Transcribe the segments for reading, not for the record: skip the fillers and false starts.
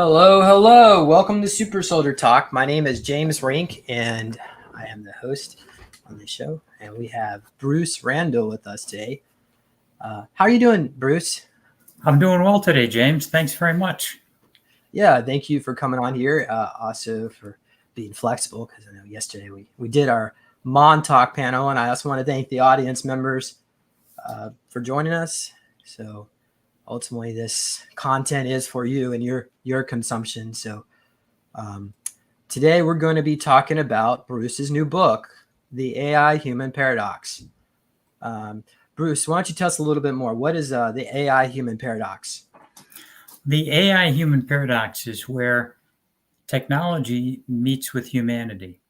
Hello, hello. Welcome to Super Soldier Talk. My name is James Rink, and I am the host on the show. And we have Bruce Randall with us today. How are you doing, Bruce? I'm doing well today, James. Thanks very much. Yeah, thank you for coming on here. Also for being flexible, because I know yesterday we did our Montauk panel, and I also want to thank the audience members for joining us. So ultimately, this content is for you and your consumption. So um, today we're going to be talking about Bruce's new book, The AI Human Paradox. Um, Bruce, why don't you tell us a little bit more? What is the AI Human Paradox? The AI human paradox is where technology meets with humanity.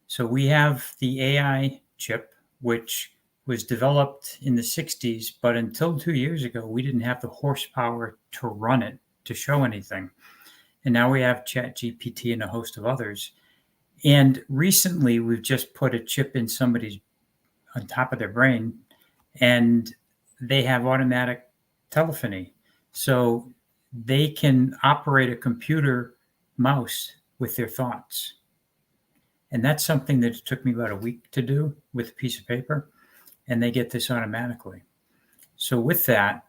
So we have the AI chip, which was developed in the 60s, but until 2 years ago, we didn't have the horsepower to run it to show anything. And now we have ChatGPT and a host of others. And recently, we've just put a chip in somebody's on top of their brain, and they have automatic telephony. So they can operate a computer mouse with their thoughts. And that's something that it took me about a week to do with a piece of paper, and they get this automatically. So with that,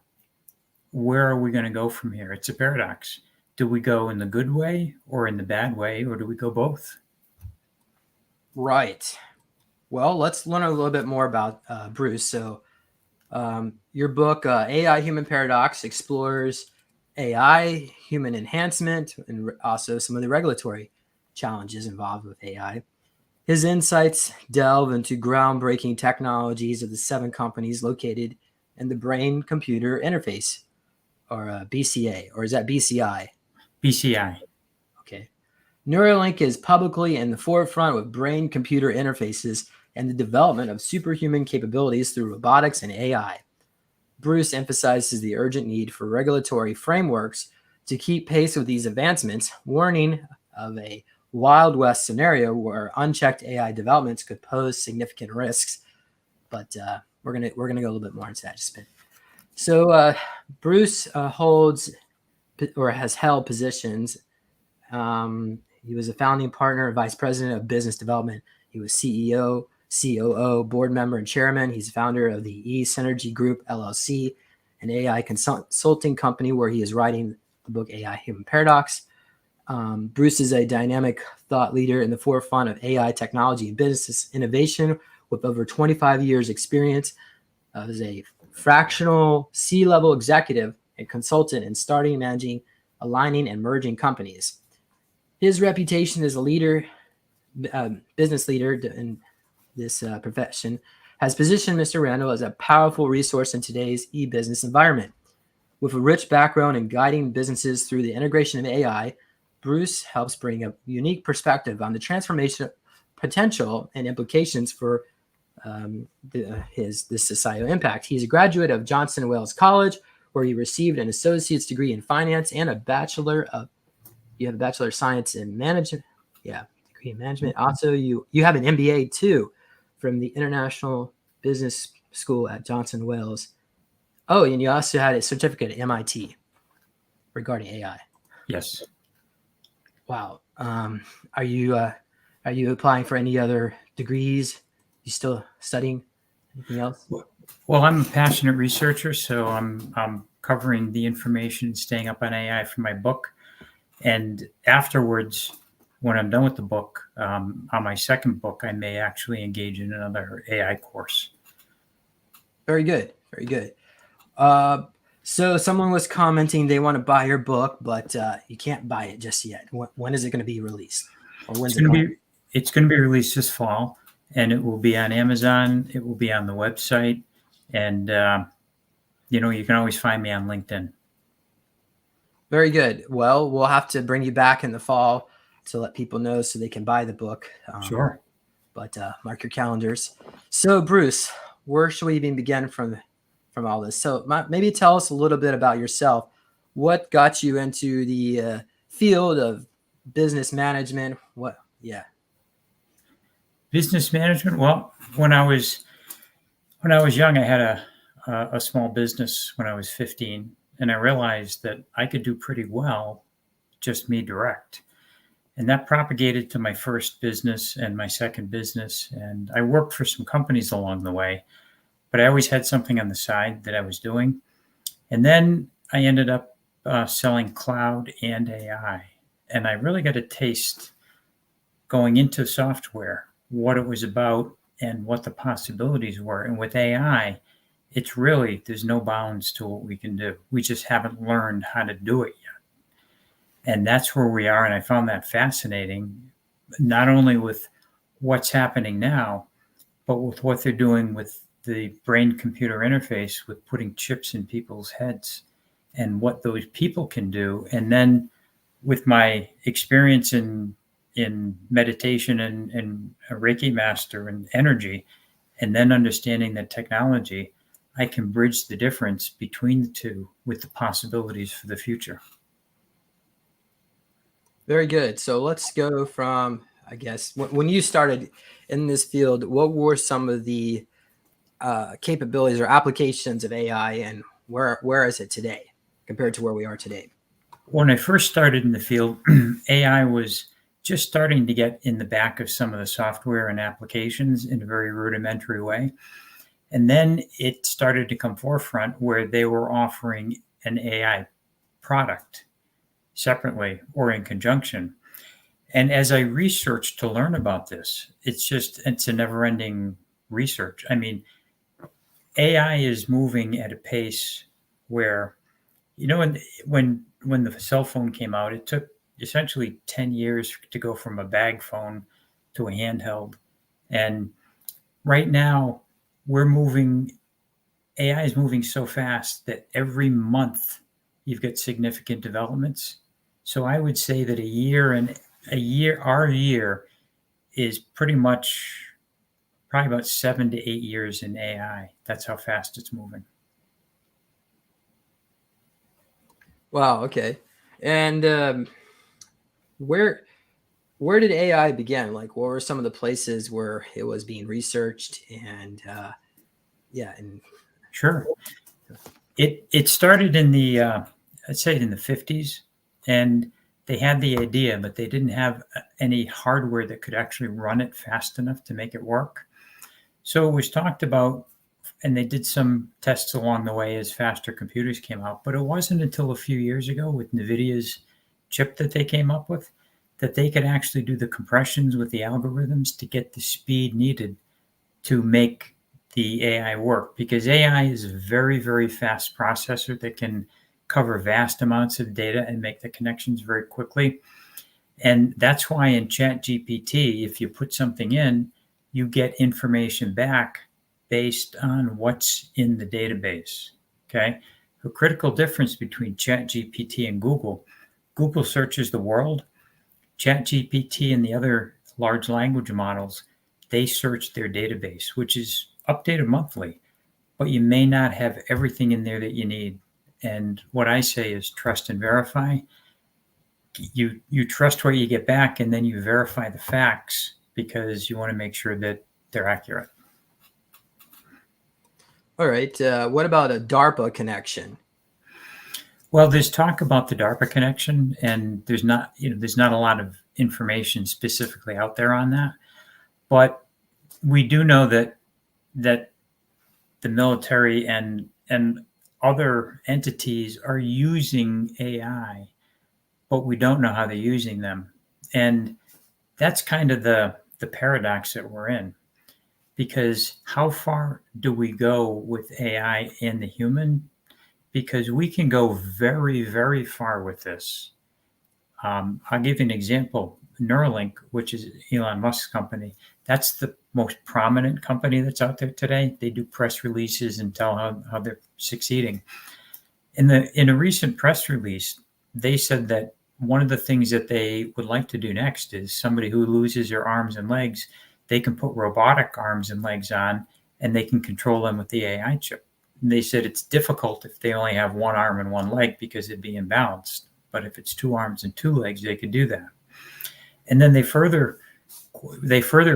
where are we going to go from here? It's a paradox. Do we go in the good way or in the bad way, or do we go both? Right. Well, let's learn a little bit more about Bruce. So, your book, AI Human Paradox, explores AI, human enhancement, and also some of the regulatory challenges involved with AI. His insights delve into groundbreaking technologies of the 7 companies located in the brain computer interface, or BCA, or is that BCI? BCI. Okay. Neuralink is publicly in the forefront with brain computer interfaces and the development of superhuman capabilities through robotics and AI. Bruce emphasizes the urgent need for regulatory frameworks to keep pace with these advancements, warning of a Wild West scenario where unchecked AI developments could pose significant risks. But we're gonna go a little bit more into that just a bit. So Bruce holds or has held positions. He was a founding partner, vice president of business development. He was CEO, COO, board member, and chairman. He's founder of the eSynergy Group LLC, an AI consulting company where he is writing the book AI Human Paradox. Bruce is a dynamic thought leader in the forefront of AI technology and business innovation with over 25 years experience as a fractional C-level executive and consultant in starting, managing, aligning, and merging companies. His reputation as a leader, business leader in this profession, has positioned Mr. Randall as a powerful resource in today's e-business environment. With a rich background in guiding businesses through the integration of AI, Bruce helps bring a unique perspective on the transformation potential and implications for the societal impact. He's a graduate of Johnson & Wales College, where he received an associate's degree in finance and a bachelor of science in management. Yeah, degree in management. Also, you have an MBA too from the International Business School at Johnson & Wales. Oh, and you also had a certificate at MIT regarding AI. Yes. Wow. Are you applying for any other degrees? You still studying anything else? Well, I'm a passionate researcher, so I'm covering the information, staying up on AI for my book. And afterwards, when I'm done with the book, on my second book, I may actually engage in another AI course. Very good. Very good. So someone was commenting they want to buy your book, but you can't buy it just yet. When is it going to be released? Or when's it going? It's going to be released this fall, and it will be on Amazon. It will be on the website, and you can always find me on LinkedIn. Very good. Well, we'll have to bring you back in the fall to let people know so they can buy the book. Sure. But mark your calendars. So, Bruce, where should we even begin from all this? So, maybe tell us a little bit about yourself. What got you into the field of business management? Yeah. Business management. Well, when I was young, I had a small business when I was 15, and I realized that I could do pretty well just me direct. And that propagated to my first business and my second business. And I worked for some companies along the way, but I always had something on the side that I was doing. And then I ended up selling cloud and AI. And I really got a taste going into software, what it was about and what the possibilities were. And with AI, it's really, there's no bounds to what we can do. We just haven't learned how to do it yet. And that's where we are. And I found that fascinating, not only with what's happening now, but with what they're doing with the brain-computer interface, with putting chips in people's heads and what those people can do. And then with my experience in meditation and a Reiki master and energy, and then understanding that technology, I can bridge the difference between the two with the possibilities for the future. Very good. So let's go from, I guess, when you started in this field, what were some of the capabilities or applications of AI, and where is it today compared to where we are today? When I first started in the field, AI was just starting to get in the back of some of the software and applications in a very rudimentary way. And then it started to come forefront where they were offering an AI product separately or in conjunction. And as I researched to learn about this, it's a never-ending research. I mean, AI is moving at a pace where, when the cell phone came out, it took essentially 10 years to go from a bag phone to a handheld. And right now, AI is moving so fast that every month you've got significant developments. So I would say that our year is pretty much probably about 7 to 8 years in AI. That's how fast it's moving. Wow. Okay. And where did AI begin? Like, what were some of the places where it was being researched? And Sure. It started in the I'd say in the 50s, and they had the idea, but they didn't have any hardware that could actually run it fast enough to make it work. So it was talked about, and they did some tests along the way as faster computers came out. But it wasn't until a few years ago with NVIDIA's chip that they came up with that they could actually do the compressions with the algorithms to get the speed needed to make the AI work. Because AI is a very, very fast processor that can cover vast amounts of data and make the connections very quickly. And that's why in ChatGPT, if you put something in, you get information back based on what's in the database. Okay. The critical difference between ChatGPT and Google searches the world. ChatGPT and the other large language models, they search their database, which is updated monthly, but you may not have everything in there that you need. And what I say is trust and verify. You trust what you get back, and then you verify the facts because you want to make sure that they're accurate. all right. What about a DARPA connection? Well, there's talk about the DARPA connection, and there's not a lot of information specifically out there on that. But we do know that the military and other entities are using AI, but we don't know how they're using them. And that's kind of the paradox that we're in, because how far do we go with AI and the human? Because we can go very, very far with this. I'll give you an example. Neuralink, which is Elon Musk's company, that's the most prominent company that's out there today. They do press releases and tell how they're succeeding. In a recent press release, they said that one of the things that they would like to do next is somebody who loses their arms and legs, they can put robotic arms and legs on, and they can control them with the AI chip. And they said it's difficult if they only have one arm and one leg because it'd be imbalanced. But if it's 2 arms and 2 legs, they could do that. And then they further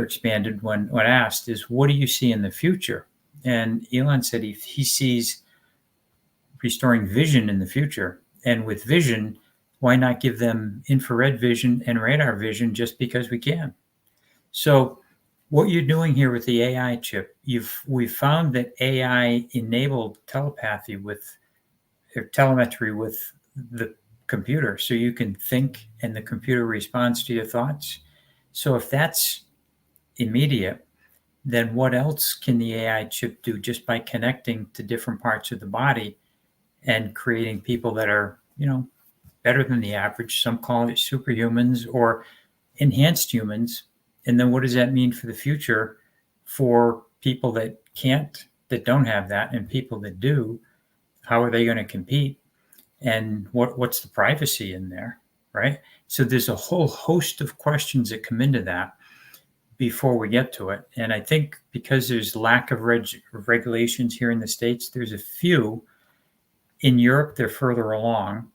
expanded when asked is, what do you see in the future? And Elon said he sees restoring vision in the future. And with vision, why not give them infrared vision and radar vision just because we can? So what you're doing here with the AI chip, we've found that AI enabled telepathy or telemetry with the computer, so you can think and the computer responds to your thoughts. So if that's immediate, then what else can the AI chip do just by connecting to different parts of the body and creating people that are, better than the average? Some call it superhumans or enhanced humans. And then what does that mean for the future for people that don't have that, and people that do? How are they going to compete? And what's the privacy in there, right? So there's a whole host of questions that come into that before we get to it. And I think because there's lack of regulations here in the States, there's a few. In Europe, they're further along.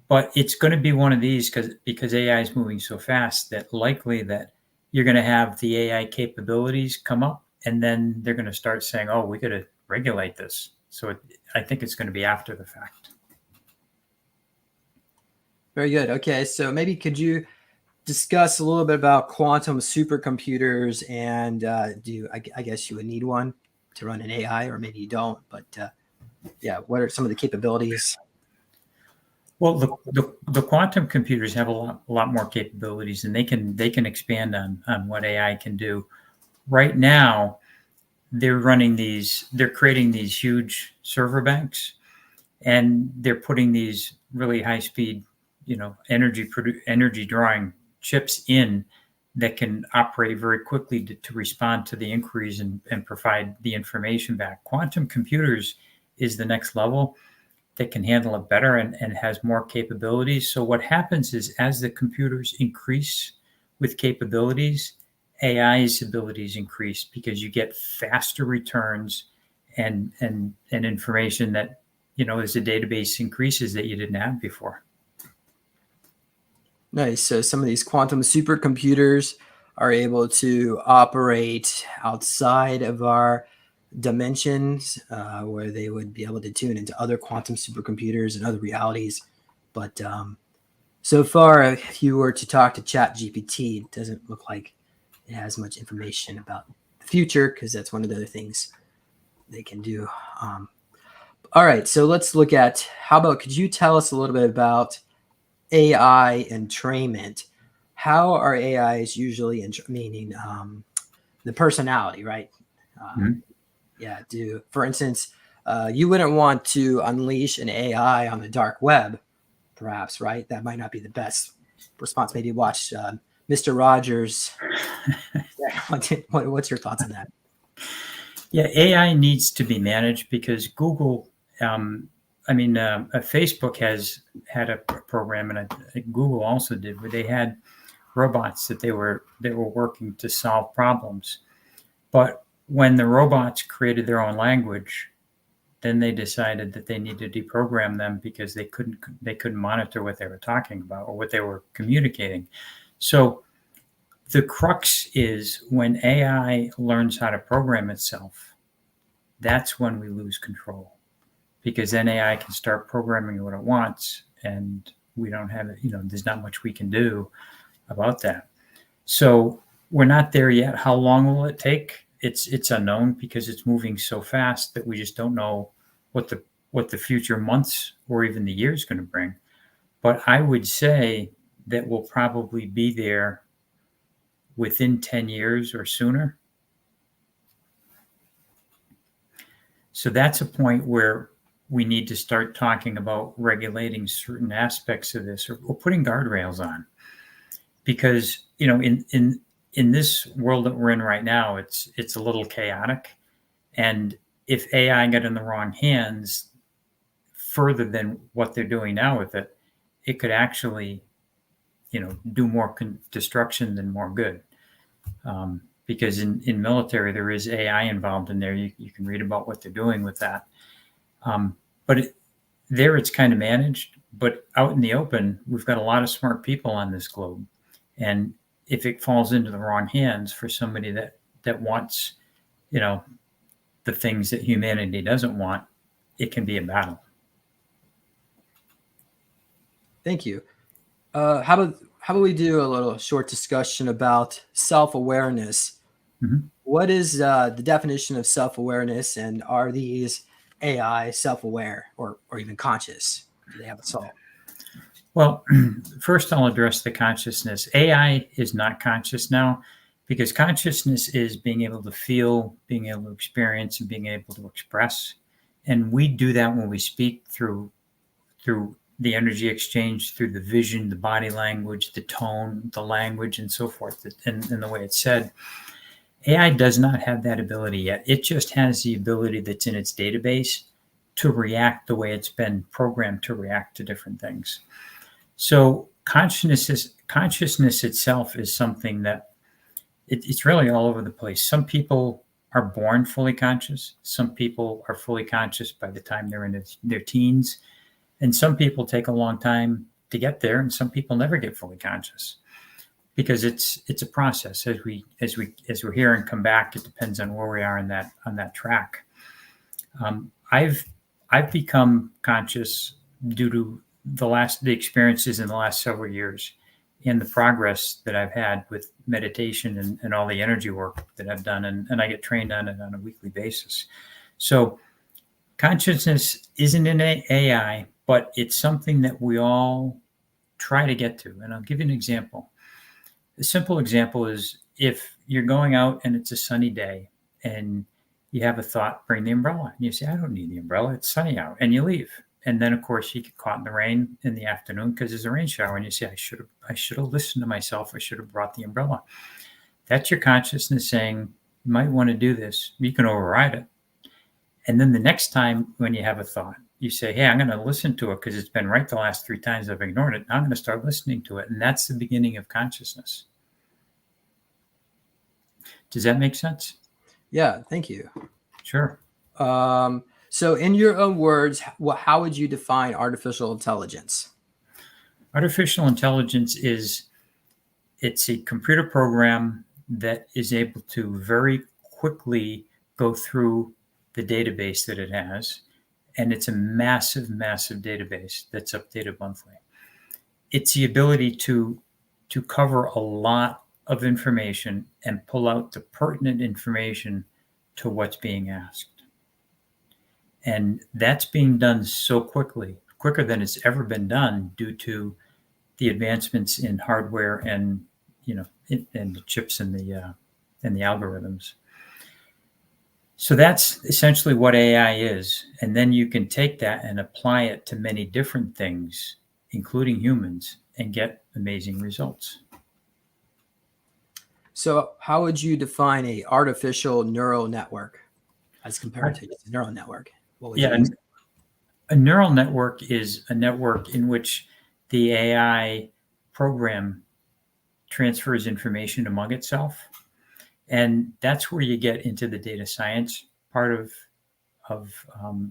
But it's going to be one of these because AI is moving so fast that likely that you're going to have the AI capabilities come up, and then they're going to start saying, oh, we got to regulate this. So I think it's going to be after the fact. Very good. Okay, so maybe could you discuss a little bit about quantum supercomputers, and I guess you would need one to run an AI, or maybe you don't, but what are some of the capabilities? Well, the quantum computers have a lot more capabilities, and they can expand on what AI can do. Right now, they're creating these huge server banks, and they're putting these really high speed, energy drawing chips in that can operate very quickly to respond to the inquiries and provide the information back. Quantum computers is the next level that can handle it better and has more capabilities. So what happens is, as the computers increase with capabilities, AI's abilities increase because you get faster returns and information that, as the database increases, that you didn't have before. Nice. So some of these quantum supercomputers are able to operate outside of our dimensions, where they would be able to tune into other quantum supercomputers and other realities. But so far, if you were to talk to ChatGPT, it doesn't look like it has much information about the future, because that's one of the other things they can do. All right, so let's look at, could you tell us a little bit about AI entrainment? How are AIs usually, meaning the personality, right? For instance, you wouldn't want to unleash an AI on the dark web, perhaps, right? That might not be the best response. Maybe watch Mr. Rogers. What's your thoughts on that? Yeah, AI needs to be managed because Google, Facebook has had a program, and Google also did, where they had robots that they were working to solve problems. But when the robots created their own language, then they decided that they needed to deprogram them because they couldn't monitor what they were talking about or what they were communicating. So the crux is, when AI learns how to program itself, that's when we lose control, because then AI can start programming what it wants, and we don't have it. There's not much we can do about that. So we're not there yet. How long will it take? It's unknown, because it's moving so fast that we just don't know what the future months or even the year is going to bring. But I would say that we'll probably be there within 10 years or sooner. So that's a point where we need to start talking about regulating certain aspects of this, or putting guardrails on, because in this world that we're in right now, it's a little chaotic, and if AI got in the wrong hands, further than what they're doing now with it, it could actually do more destruction than more good. Because in military, there is AI involved in there. You can read about what they're doing with that. But it's kind of managed. But out in the open, we've got a lot of smart people on this globe. And if it falls into the wrong hands for somebody that wants, the things that humanity doesn't want, it can be a battle. Thank you. How about we do a little short discussion about self-awareness? Mhm. What is the definition of self-awareness, and are these AI self-aware or even conscious? Do they have a soul? Well, first I'll address the consciousness. AI is not conscious now because consciousness is being able to feel, being able to experience, and being able to express. And we do that when we speak through the energy exchange, through the vision, the body language, the tone, the language, and so forth, and the way it's said. AI does not have that ability yet. It just has the ability that's in its database to react the way it's been programmed to react to different things. So consciousness itself is something that it's really all over the place. Some people are born fully conscious. Some people are fully conscious by the time they're in their teens. And some people take a long time to get there, and some people never get fully conscious because it's a process. As we're here and come back, it depends on where we are on that track. I've become conscious due to the experiences in the last several years and the progress that I've had with meditation and all the energy work that I've done, and I get trained on it on a weekly basis. So consciousness isn't in AI, but it's something that we all try to get to. And I'll give you an example. A simple example is if you're going out and it's a sunny day and you have a thought, bring the umbrella. And you say, I don't need the umbrella. It's sunny out. And you leave. And then, of course, you get caught in the rain in the afternoon because there's a rain shower. And you say, I should have listened to myself. I should have brought the umbrella. That's your consciousness saying, you might want to do this. You can override it. And then the next time when you have a thought, you say, hey, I'm going to listen to it because it's been right the last 3 times I've ignored it. Now I'm going to start listening to it. And that's the beginning of consciousness. Does that make sense? Yeah, thank you. Sure. So in your own words, how would you define artificial intelligence? Artificial intelligence it's a computer program that is able to very quickly go through the database that it has. And it's a massive, massive database that's updated monthly. It's the ability to cover a lot of information and pull out the pertinent information to what's being asked. And that's being done so quickly, quicker than it's ever been done due to the advancements in hardware and and the chips and the algorithms. So that's essentially what AI is. And then you can take that and apply it to many different things, including humans, and get amazing results. So how would you define a artificial neural network as compared to a neural network? What would you use? A neural network is a network in which the AI program transfers information among itself. And that's where you get into the data science part of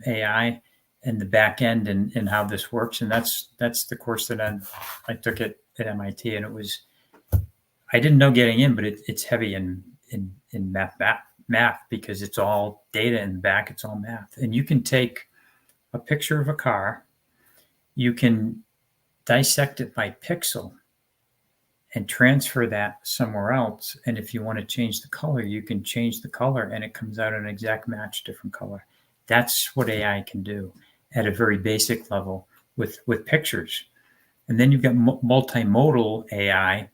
AI and the back end and how this works. And that's the course that I took at MIT. And I didn't know getting in, but it's heavy in math because it's all data in the back. It's all math. And you can take a picture of a car, you can dissect it by pixel and transfer that somewhere else. And if you want to change the color, you can change the color and it comes out an exact match, different color. That's what AI can do at a very basic level with pictures. And then you've got multimodal AI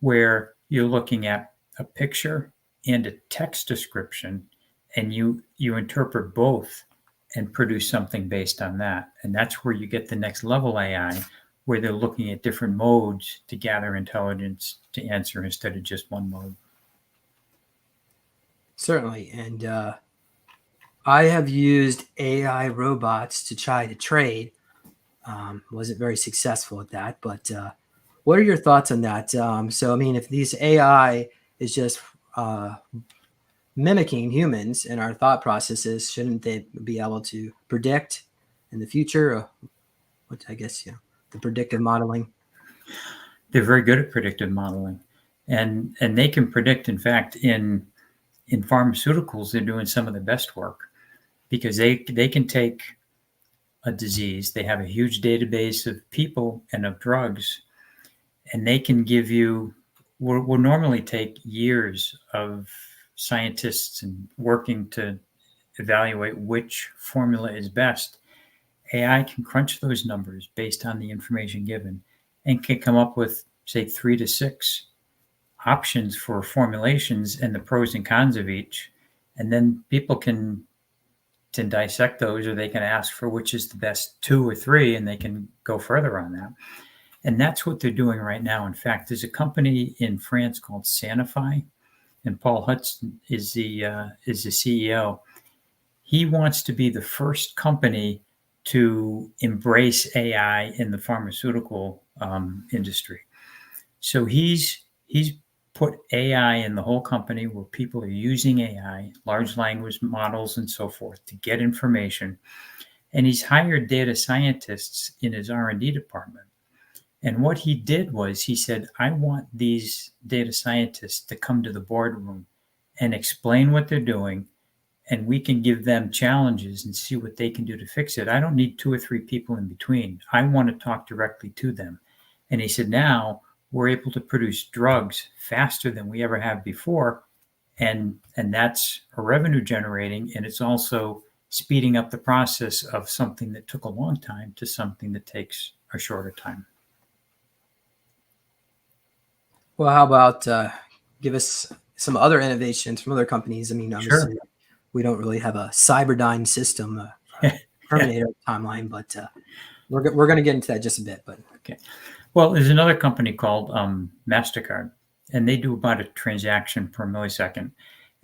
where you're looking at a picture and a text description and you interpret both and produce something based on that. And that's where you get the next level AI, where they're looking at different modes to gather intelligence to answer instead of just one mode. Certainly. And I have used AI robots to try to trade. Wasn't very successful at that, but what are your thoughts on that? So, I mean, if these AI is just mimicking humans in our thought processes, shouldn't they be able to predict in the future? What I guess, the predictive modeling. They're very good at predictive modeling, and they can predict. In fact, in pharmaceuticals, they're doing some of the best work because they can take a disease. They have a huge database of people and of drugs, and they can give you what will normally take years of scientists and working to evaluate which formula is best. AI can crunch those numbers based on the information given and can come up with, say, 3 to 6 options for formulations and the pros and cons of each. And then people can dissect those, or they can ask for which is the best 2 or 3, and they can go further on that. And that's what they're doing right now. In fact, there's a company in France called Sanofi, and Paul Hudson is the CEO. He wants to be the first company to embrace AI in the pharmaceutical industry. So he's put AI in the whole company, where people are using AI, large language models and so forth, to get information. And he's hired data scientists in his R&D department. And what he did was he said, I want these data scientists to come to the boardroom and explain what they're doing, and we can give them challenges and see what they can do to fix it. I don't need 2 or 3 people in between. I want to talk directly to them. And he said, now we're able to produce drugs faster than we ever have before. And that's a revenue generating, and it's also speeding up the process of something that took a long time to something that takes a shorter time. Well, how about give us some other innovations from other companies? I mean, obviously, we don't really have a Cyberdyne system, Terminator timeline, but we're going to get into that just a bit. But okay. Well, there's another company called MasterCard, and they do about a transaction per millisecond.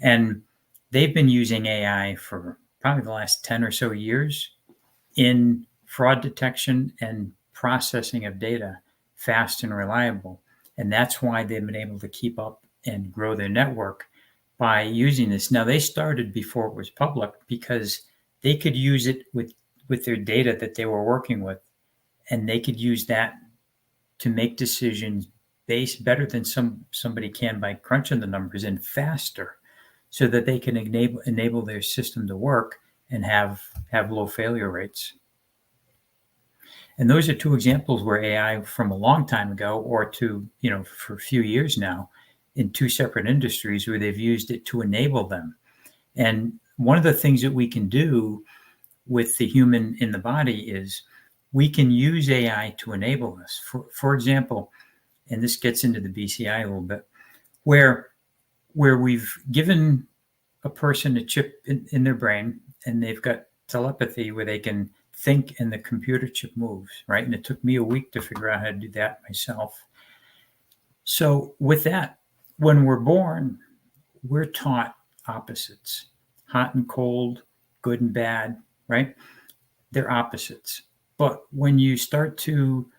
And they've been using AI for probably the last 10 or so years in fraud detection and processing of data, fast and reliable. And that's why they've been able to keep up and grow their network by using this. Now, they started before it was public because they could use it with their data that they were working with, and they could use that to make decisions better than somebody can by crunching the numbers, and faster, so that they can enable their system to work and have low failure rates. And those are 2 examples where AI from a long time ago, or for a few years now, in 2 separate industries where they've used it to enable them. And one of the things that we can do with the human in the body is we can use AI to enable us. For example, and this gets into the BCI a little bit, where we've given a person a chip in their brain, and they've got telepathy where they can think and the computer chip moves, right? And it took me a week to figure out how to do that myself. So with that, when we're born, we're taught opposites: hot and cold, good and bad, right? They're opposites. But when you start to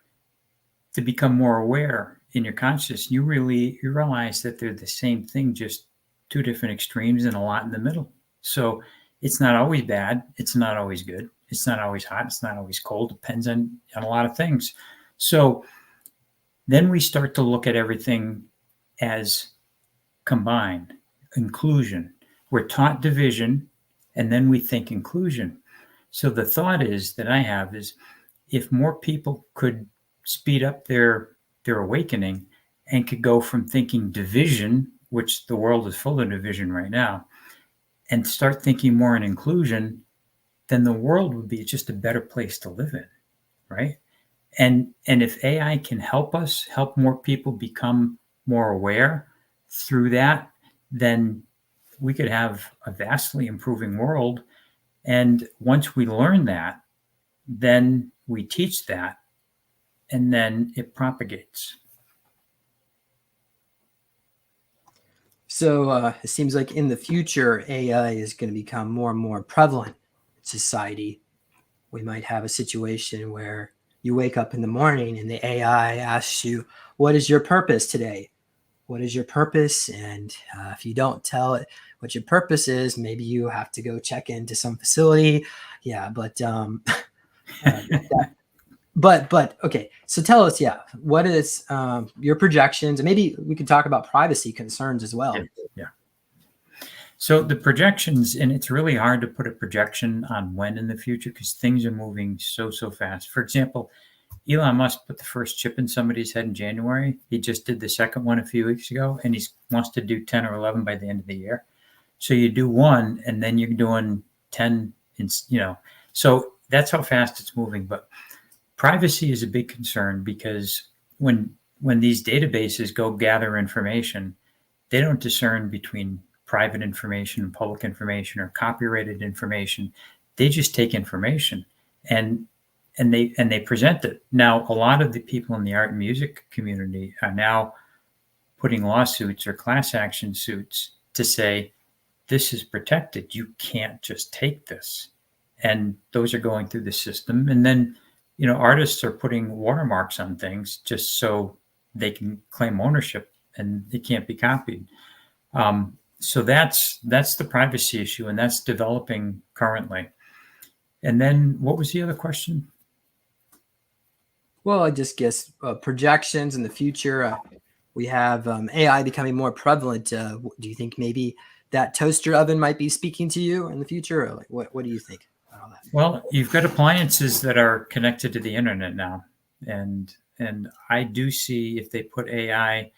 become more aware in your consciousness, you realize that they're the same thing, just 2 different extremes and a lot in the middle. So it's not always bad. It's not always good. It's not always hot. It's not always cold. Depends on a lot of things. So then we start to look at everything as combined, inclusion. We're taught division, and then we think inclusion. So the thought that I have is, if more people could speed up their awakening and could go from thinking division, which the world is full of division right now, and start thinking more in inclusion, then the world would be just a better place to live in, right? And if AI can help more people become more aware through that, then we could have a vastly improving world. And once we learn that, then we teach that, and then it propagates. So it seems like in the future, AI is going to become more and more prevalent in society. We might have a situation where you wake up in the morning and the AI asks you, what is your purpose today? What is your purpose? And if you don't tell it what your purpose is, maybe you have to go check into some facility. Yeah, but but okay. So tell us, what is your projections? And maybe we could talk about privacy concerns as well. Yeah. So the projections, and it's really hard to put a projection on when in the future because things are moving so fast. For example, Elon Musk put the first chip in somebody's head in January. He just did the second one a few weeks ago, and he wants to do 10 or 11 by the end of the year. So you do one, and then you're doing 10, so that's how fast it's moving. But privacy is a big concern because when these databases go gather information, they don't discern between private information and public information or copyrighted information. They just take information and they present it. Now, a lot of the people in the art and music community are now putting lawsuits or class action suits to say, this is protected. You can't just take this. And those are going through the system. And then, artists are putting watermarks on things just so they can claim ownership and they can't be copied. So that's the privacy issue, and that's developing currently. And then what was the other question? Well, I just guess projections in the future. We have AI becoming more prevalent. Do you think maybe that toaster oven might be speaking to you in the future? Or like, what do you think about all that? Well, you've got appliances that are connected to the internet now, and I do see if they put AI,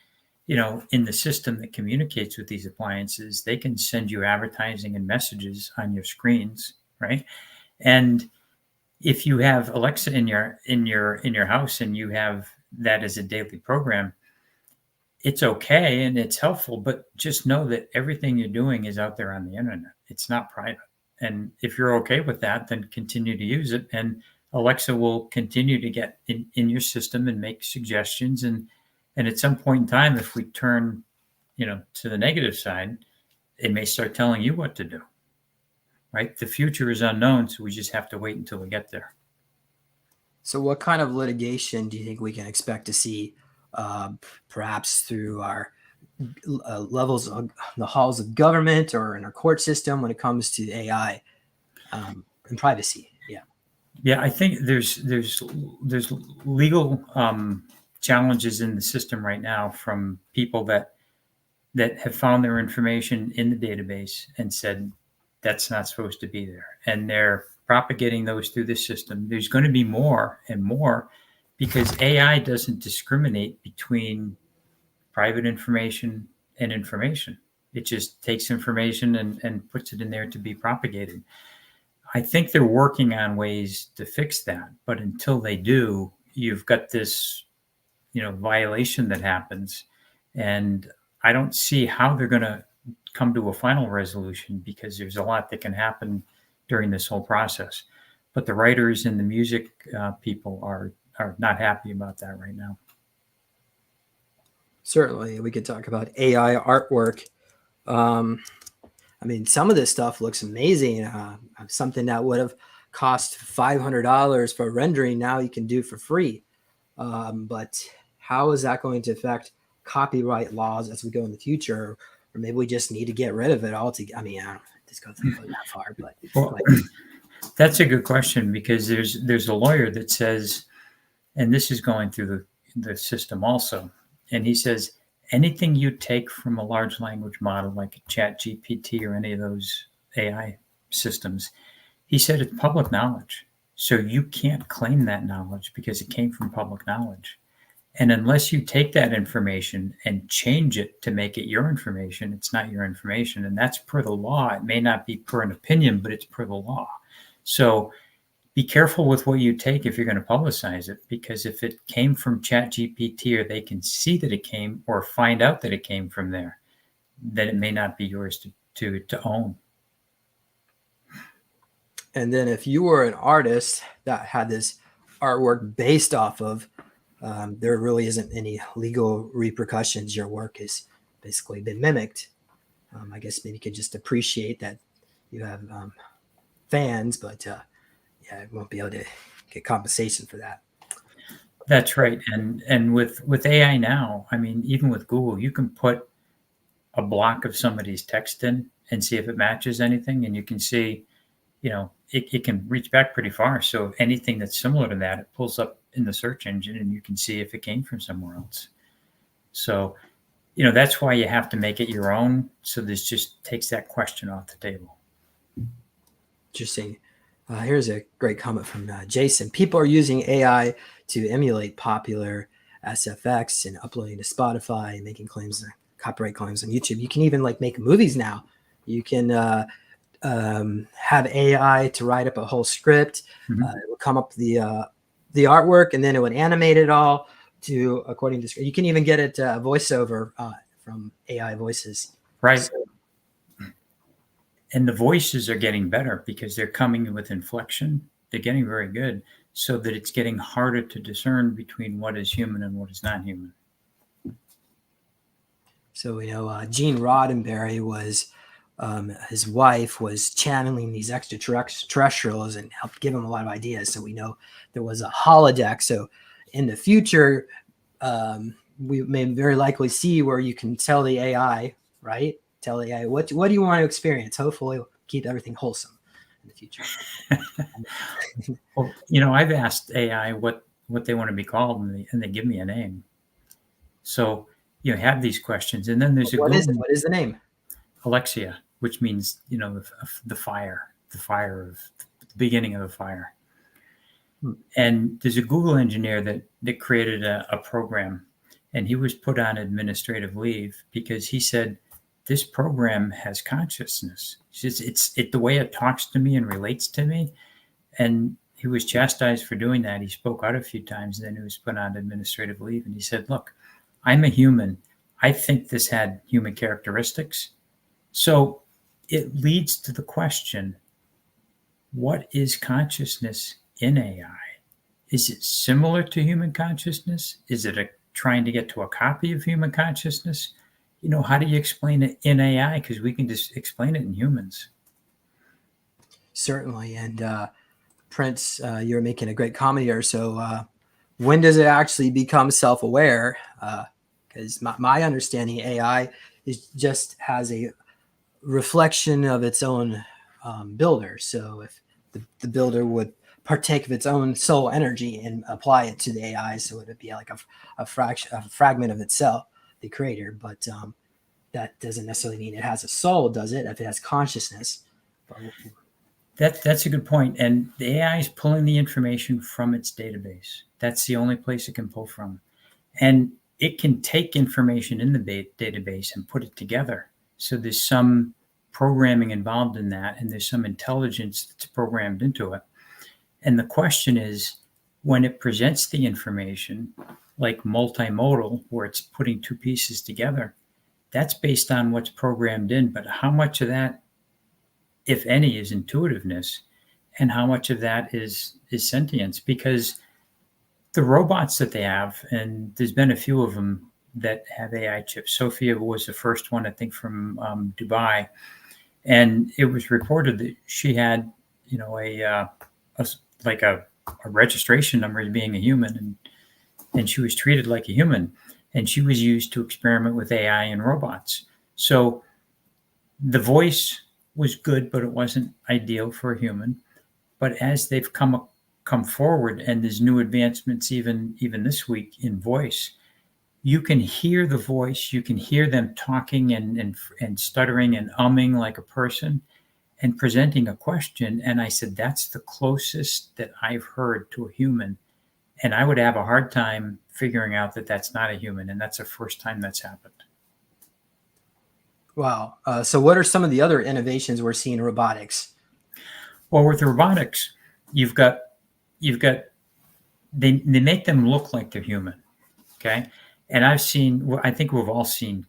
in the system that communicates with these appliances, they can send you advertising and messages on your screens, right? And if you have Alexa in your house and you have that as a daily program, it's okay and it's helpful, but just know that everything you're doing is out there on the internet. It's not private. And if you're okay with that, then continue to use it. And Alexa will continue to get in your system and make suggestions. And at some point in time, if we turn, to the negative side, it may start telling you what to do, right? The future is unknown, so we just have to wait until we get there. So what kind of litigation do you think we can expect to see, perhaps through our levels of the halls of government or in our court system when it comes to AI and privacy? Yeah, I think there's legal challenges in the system right now from people that have found their information in the database and said that's not supposed to be there, and they're propagating those through the system. There's going to be more and more because AI doesn't discriminate between private information and information. It just takes information and puts it in there to be propagated. I think they're working on ways to fix that, but until they do, you've got this, violation that happens, and I don't see how they're going to come to a final resolution because there's a lot that can happen during this whole process. But the writers and the music people are not happy about that right now. Certainly, we could talk about AI artwork. I mean, some of this stuff looks amazing. Something that would have cost $500 for rendering, now you can do for free. But how is that going to affect copyright laws as we go in the future? Or maybe we just need to get rid of it altogether. I mean, I don't just go that far, but that's a good question because there's a lawyer that says, and this is going through the system also, and he says, anything you take from a large language model like ChatGPT or any of those AI systems, he said it's public knowledge. So you can't claim that knowledge because it came from public knowledge. And unless you take that information and change it to make it your information, it's not your information. And that's per the law. It may not be per an opinion, but it's per the law. So be careful with what you take if you're going to publicize it, because if it came from ChatGPT or they can see that it came or find out that it came from there, then it may not be yours to own. And then if you were an artist that had this artwork based off of, there really isn't any legal repercussions. Your work has basically been mimicked. I guess maybe you could just appreciate that you have fans, but you won't be able to get compensation for that. That's right. And with AI now, I mean, even with Google, you can put a block of somebody's text in and see if it matches anything. And you can see, it can reach back pretty far. So anything that's similar to that, it pulls up in the search engine and you can see if it came from somewhere else. So that's why you have to make it your own. So this just takes that question off the table. Interesting. Here's a great comment from Jason. People are using AI to emulate popular SFX and uploading to Spotify and making claims, copyright claims on YouTube. You can even like make movies now. You can have AI to write up a whole script. Mm-hmm. It will come up the artwork, and then it would animate it all to according to script. You can even get it voiceover from AI voices. Right. So, and the voices are getting better because they're coming in with inflection. They're getting very good, so that it's getting harder to discern between what is human and what is not human. So Gene Roddenberry was his wife was channeling these extraterrestrials and helped give him a lot of ideas. So we know there was a holodeck. So in the future, we may very likely see where you can tell the AI, right? Tell the AI what do you want to experience. Hopefully, we'll keep everything wholesome in the future. Well, I've asked AI what they want to be called, and they give me a name. So you have these questions, and then there's What is it? What is the name? Alexia, which means the fire of the beginning of the fire. And there's a Google engineer that created a program, and he was put on administrative leave because he said this program has consciousness. It's the way it talks to me and relates to me, and he was chastised for doing that. He spoke out a few times, and then he was put on administrative leave. And he said, "Look, I'm a human. I think this had human characteristics." So it leads to the question, what is consciousness in AI? Is it similar to human consciousness? Is it trying to get to a copy of human consciousness? How do you explain it in AI? Because we can just explain it in humans. Certainly. And Prince, you're making a great comment here. So when does it actually become self-aware? Because my understanding, AI just has a reflection of its own builder. So if the builder would partake of its own soul energy and apply it to the AI, so it would be like a fragment of itself, the creator. But that doesn't necessarily mean it has a soul, does it? If it has consciousness. That's a good point. And the AI is pulling the information from its database. That's the only place it can pull from. And it can take information in the database and put it together. So there's some programming involved in that, and there's some intelligence that's programmed into it. And the question is, when it presents the information, like multimodal, where it's putting two pieces together, that's based on what's programmed in. But how much of that, if any, is intuitiveness, and how much of that is sentience? Because the robots that they have, and there's been a few of them that have AI chips. Sophia was the first one, I think, from Dubai, and it was reported that she had, a registration number as being a human, and she was treated like a human, and she was used to experiment with AI and robots. So the voice was good, but it wasn't ideal for a human. But as they've come forward, and there's new advancements even this week in voice, you can hear the voice, you can hear them talking and stuttering and umming like a person and presenting a question. And I said, that's the closest that I've heard to a human. And I would have a hard time figuring out that that's not a human. And that's the first time that's happened. Wow. So what are some of the other innovations we're seeing in robotics? Well, with robotics, you've got they make them look like they're human. Okay. And I think we've all seen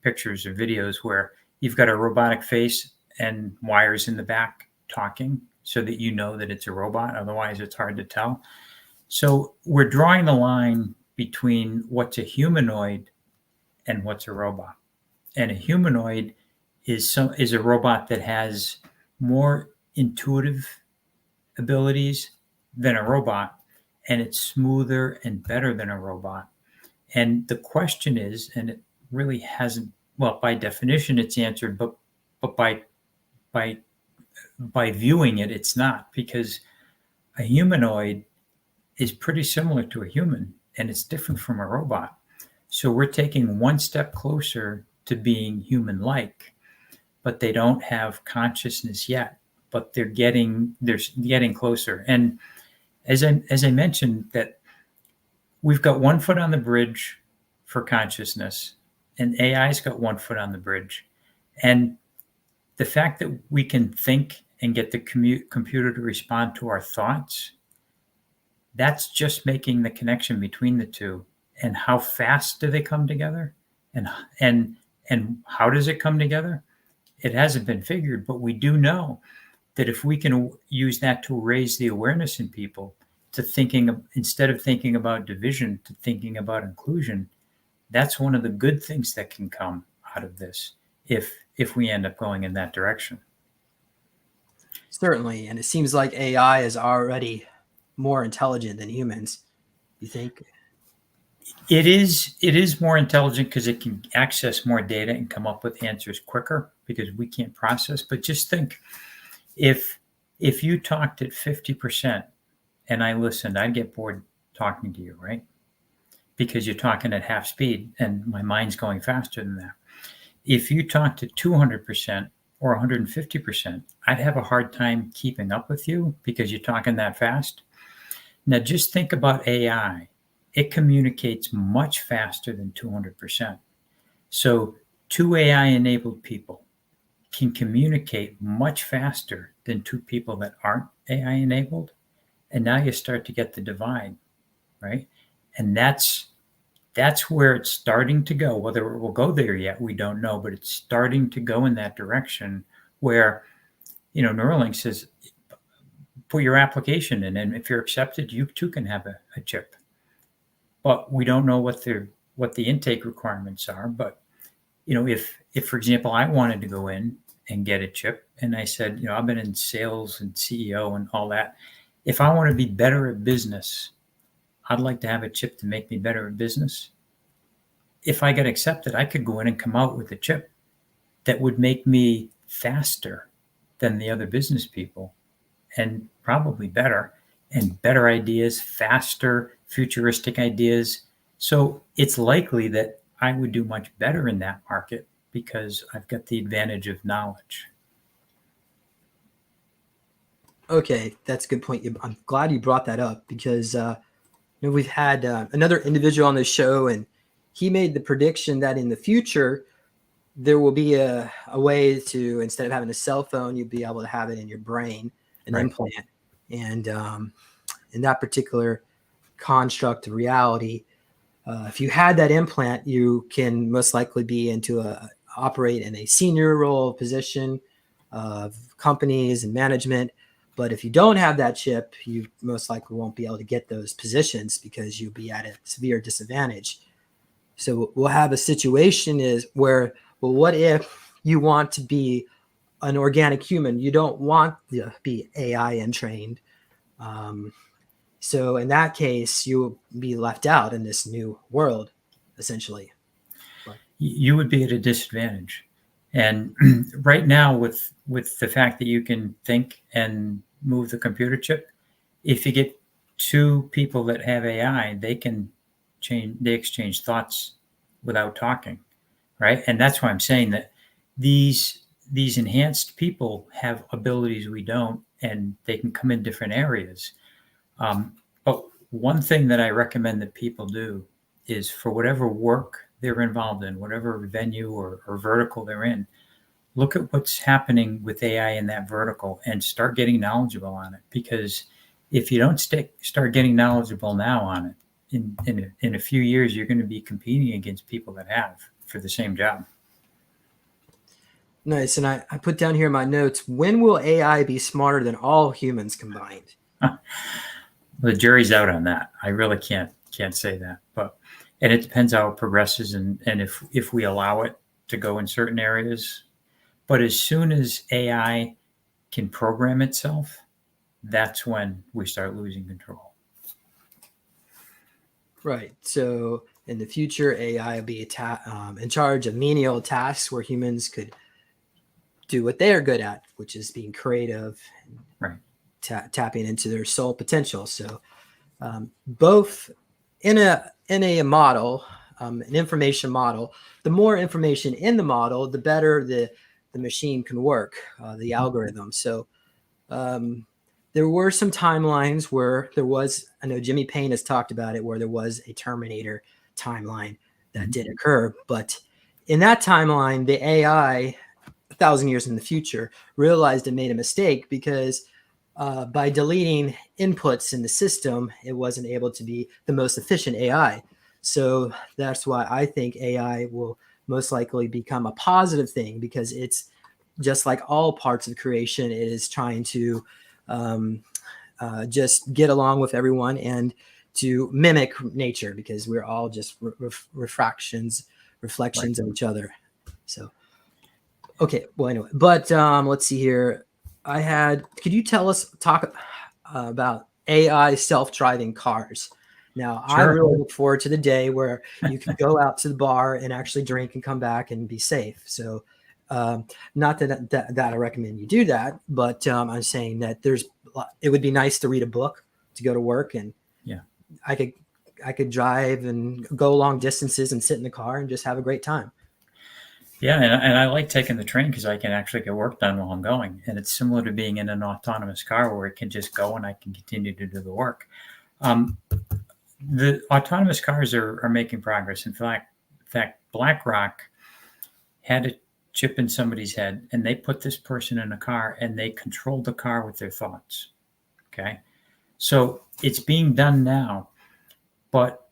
pictures or videos where you've got a robotic face and wires in the back talking so that you know that it's a robot. Otherwise, it's hard to tell. So we're drawing the line between what's a humanoid and what's a robot. And a humanoid is a robot that has more intuitive abilities than a robot, and it's smoother and better than a robot. And the question is, and it really hasn't, well, by definition, it's answered, but by viewing it, it's not, because a humanoid is pretty similar to a human, and it's different from a robot. So we're taking one step closer to being human-like, but they don't have consciousness yet, but they're getting closer. And as I mentioned, that we've got one foot on the bridge for consciousness, and AI's got one foot on the bridge. And the fact that we can think and get the computer to respond to our thoughts, that's just making the connection between the two. And how fast do they come together? And how does it come together? It hasn't been figured, but we do know that if we can use that to raise the awareness in people to thinking, instead of thinking about division, to thinking about inclusion, that's one of the good things that can come out of this if we end up going in that direction. Certainly, and it seems like AI is already more intelligent than humans. You think? It is more intelligent because it can access more data and come up with answers quicker because we can't process. But just think, if you talked at 50% and I listened, I'd get bored talking to you, right? Because you're talking at half speed and my mind's going faster than that. If you talked at 200% or 150%, I'd have a hard time keeping up with you because you're talking that fast. Now just think about AI. It communicates much faster than 200%. So two AI-enabled people can communicate much faster than two people that aren't AI-enabled. And now you start to get the divide, right? And that's where it's starting to go. Whether it will go there yet, we don't know, but it's starting to go in that direction where, Neuralink says, put your application in, and if you're accepted, you too can have a chip. But we don't know what the intake requirements are. But, if for example, I wanted to go in and get a chip and I said, I've been in sales and CEO and all that. If I want to be better at business, I'd like to have a chip to make me better at business. If I get accepted, I could go in and come out with a chip that would make me faster than the other business people and probably better and better ideas, faster, futuristic ideas. So it's likely that I would do much better in that market because I've got the advantage of knowledge. Okay, that's a good point. I'm glad you brought that up because we've had another individual on the show, and he made the prediction that in the future there will be a way to, instead of having a cell phone, you'd be able to have it in your brain, an Right. implant. And in that particular construct of reality, if you had that implant, you can most likely be operate in a senior role position of companies and management. But if you don't have that chip, you most likely won't be able to get those positions because you'll be at a severe disadvantage. So we'll have a situation where, well, what if you want to be an organic human? You don't want to be AI and trained. So in that case, you'll be left out in this new world, essentially. You would be at a disadvantage. And right now, with the fact that you can think and move the computer chip, if you get two people that have AI, they exchange thoughts without talking, right? And that's why I'm saying that these enhanced people have abilities we don't, and they can come in different areas. But one thing that I recommend that people do is, for whatever work they're involved in, whatever venue or vertical they're in, look at what's happening with AI in that vertical and start getting knowledgeable on it. Because if you don't start getting knowledgeable now on it, in a few years, you're going to be competing against people that have for the same job. Nice. And I put down here in my notes, when will AI be smarter than all humans combined? The jury's out on that. I really can't say that, and it depends how it progresses and if we allow it to go in certain areas. But as soon as AI can program itself, that's when we start losing control. Right. So in the future, AI will be in charge of menial tasks where humans could do what they are good at, which is being creative, right? Tapping into their soul potential. So both in a model, an information model. The more information in the model, the better the machine can work, the algorithm. So there were some timelines where there was, I know Jimmy Payne has talked about it, where there was a Terminator timeline that did occur. But in that timeline, the AI, 1,000 years in the future, realized it made a mistake because by deleting inputs in the system, it wasn't able to be the most efficient AI. So that's why I think AI will most likely become a positive thing, because it's just like all parts of creation, it is trying to just get along with everyone and to mimic nature, because we're all just reflections of each other. So, okay, well, anyway, but let's see here. Could you talk about AI self-driving cars? Now, I Sure. really look forward to the day where you can go out to the bar and actually drink and come back and be safe. So, not that I recommend you do that, but I'm saying that it would be nice to read a book to go to work, and Yeah. I could drive and go long distances and sit in the car and just have a great time. Yeah, and I like taking the train because I can actually get work done while I'm going. And it's similar to being in an autonomous car where it can just go and I can continue to do the work. The autonomous cars are making progress. In fact, BlackRock had a chip in somebody's head, and they put this person in a car, and they controlled the car with their thoughts. Okay, so it's being done now, but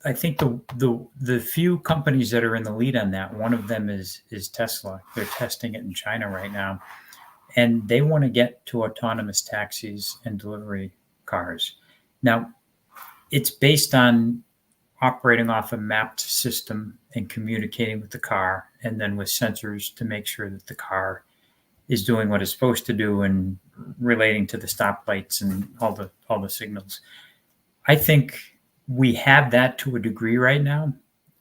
I think the few companies that are in the lead on that, one of them is Tesla. They're testing it in China right now, and they want to get to autonomous taxis and delivery cars. Now, it's based on operating off a mapped system and communicating with the car, and then with sensors to make sure that the car is doing what it's supposed to do and relating to the stoplights and all the signals. I think we have that to a degree right now,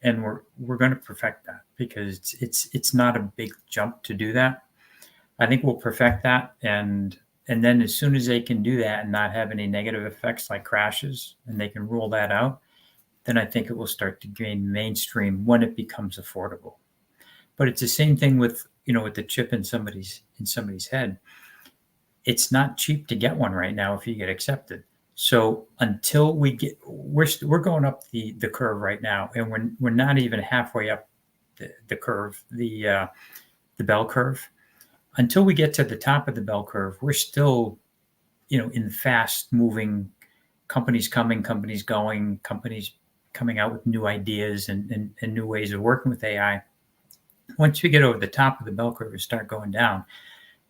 and we're going to perfect that, because it's not a big jump to do that. I think we'll perfect that, and then as soon as they can do that and not have any negative effects like crashes, and they can rule that out, then I think it will start to gain mainstream when it becomes affordable. But it's the same thing with with the chip in somebody's head. It's not cheap to get one right now if you get accepted. So until we're going up the curve right now, and we're not even halfway up the curve, the bell curve. Until we get to the top of the bell curve, we're still, in fast moving companies coming, companies going, companies coming out with new ideas and new ways of working with AI. Once we get over the top of the bell curve and start going down,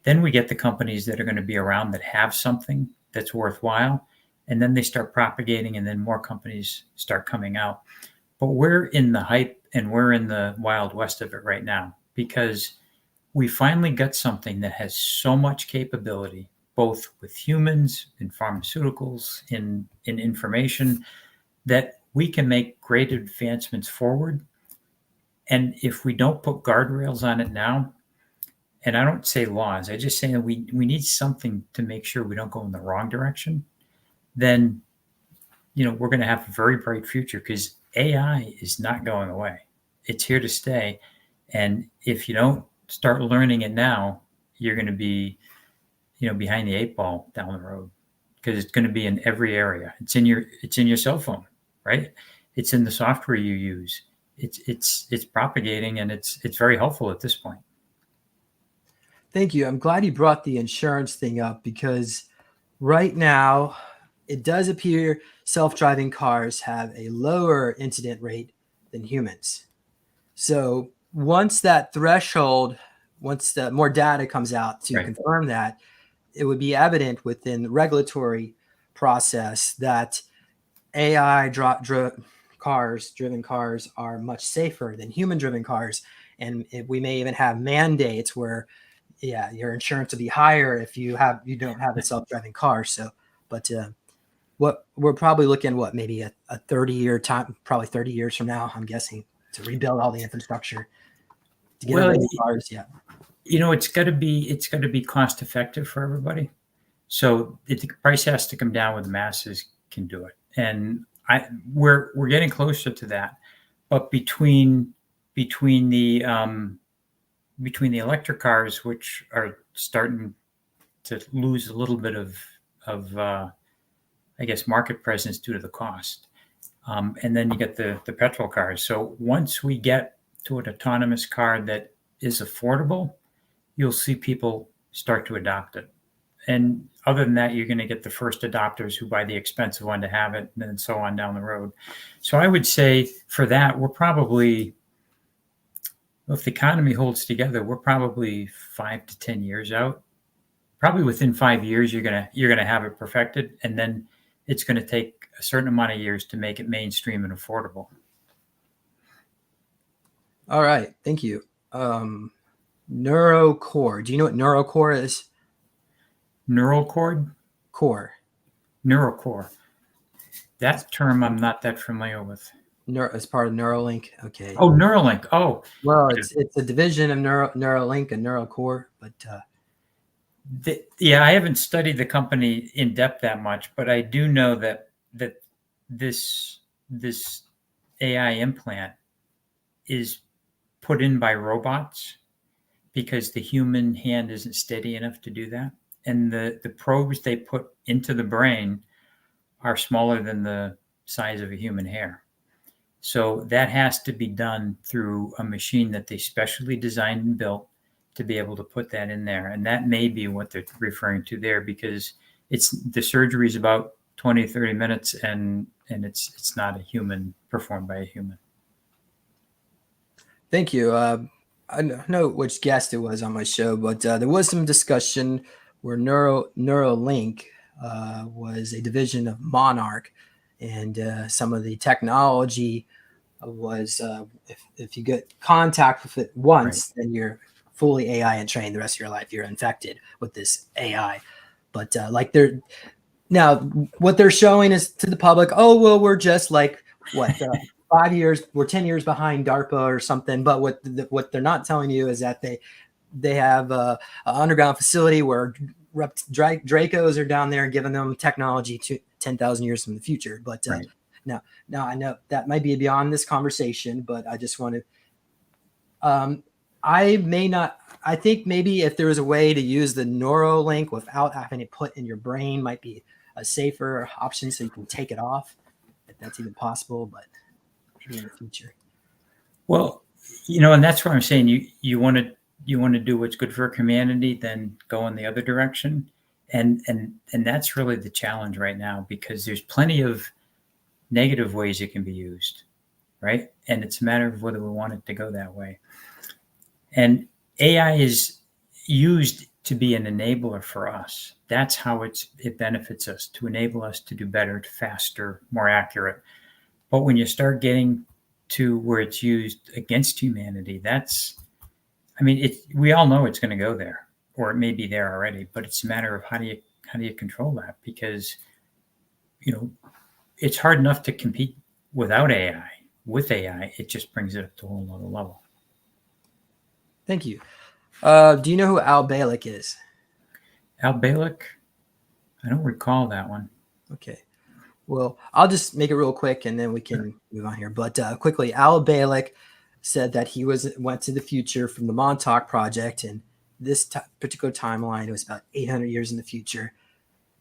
then we get the companies that are going to be around that have something that's worthwhile. And then they start propagating, and then more companies start coming out. But we're in the hype and we're in the wild west of it right now, because we finally got something that has so much capability, both with humans, in pharmaceuticals, in information, that we can make great advancements forward. And if we don't put guardrails on it now, and I don't say laws, I just say that we need something to make sure we don't go in the wrong direction, then we're going to have a very bright future, because AI is not going away. It's here to stay. And if you don't start learning it now, you're going to be, behind the 8 ball down the road, because it's going to be in every area. It's in your cell phone, right? It's in the software you use. It's propagating, and it's very helpful at this point. Thank you. I'm glad you brought the insurance thing up, because right now it does appear self-driving cars have a lower incident rate than humans. So once the more data comes out to confirm that, it would be evident within the regulatory process that AI driven cars are much safer than human driven cars. And we may even have mandates where, your insurance will be higher if you don't have a self-driving car. So, but what we're probably looking, maybe a 30-year time, probably 30 years from now, I'm guessing, to rebuild all the infrastructure to get those cars. Yeah. It's got to be cost effective for everybody. So the price has to come down where the masses can do it. And we're getting closer to that. but between the electric cars, which are starting to lose a little bit of I guess market presence due to the cost, and then you get the petrol cars. So once we get to an autonomous car that is affordable, you'll see people start to adopt it. And other than that, you're going to get the first adopters who buy the expensive one to have it, and then so on down the road. So I would say for that, we're probably, if the economy holds together, we're probably 5 to 10 years out. Probably within 5 years, you're gonna have it perfected, and then it's going to take a certain amount of years to make it mainstream and affordable. All right, thank you. Neurocore. Do you know what neurocore is? Neural cord? Core. Neurocore. That term I'm not that familiar with. As part of Neuralink. Okay. Oh, Neuralink. Oh, Well, yeah. it's a division of Neuralink and Neurocore, but Yeah, I haven't studied the company in depth that much, but I do know that this AI implant is put in by robots because the human hand isn't steady enough to do that. And the probes they put into the brain are smaller than the size of a human hair. So that has to be done through a machine that they specially designed and built to be able to put that in there. And that may be what they're referring to there, because the surgery is about 20, 30 minutes and it's not a human performed by a human. thank you. I don't know which guest it was on my show, but there was some discussion where Neuralink was a division of Monarch, and some of the technology was if you get contact with it once, then you're fully AI and trained the rest of your life. You're infected with this AI. But like they're now, what they're showing is to the public, oh well, we're just like what 5 years, we're 10 years behind DARPA or something. But what they're not telling you is that they have an underground facility where Dracos are down there giving them technology to 10,000 years from the future. But Right. now I know that might be beyond this conversation, but I just want to. I think maybe if there was a way to use the Neuralink without having it put in your brain, might be a safer option, so you can take it off, if that's even possible. But maybe in the future. Well, and that's where I'm saying you want to do what's good for humanity, then go in the other direction, and that's really the challenge right now, because there's plenty of negative ways it can be used, right? And it's a matter of whether we want it to go that way. And AI is used to be an enabler for us. That's how it benefits us, to enable us to do better, faster, more accurate. But when you start getting to where it's used against humanity, we all know it's going to go there, or it may be there already, but it's a matter of how do you control that? Because, it's hard enough to compete without AI. With AI, it just brings it up to a whole other level. Thank you. Do you know who Al Bielek is? Al Bielek? I don't recall that one. Okay. Well, I'll just make it real quick and then we can move on here. But quickly, Al Bielek said that he went to the future from the Montauk Project, and this particular timeline, it was about 800 years in the future.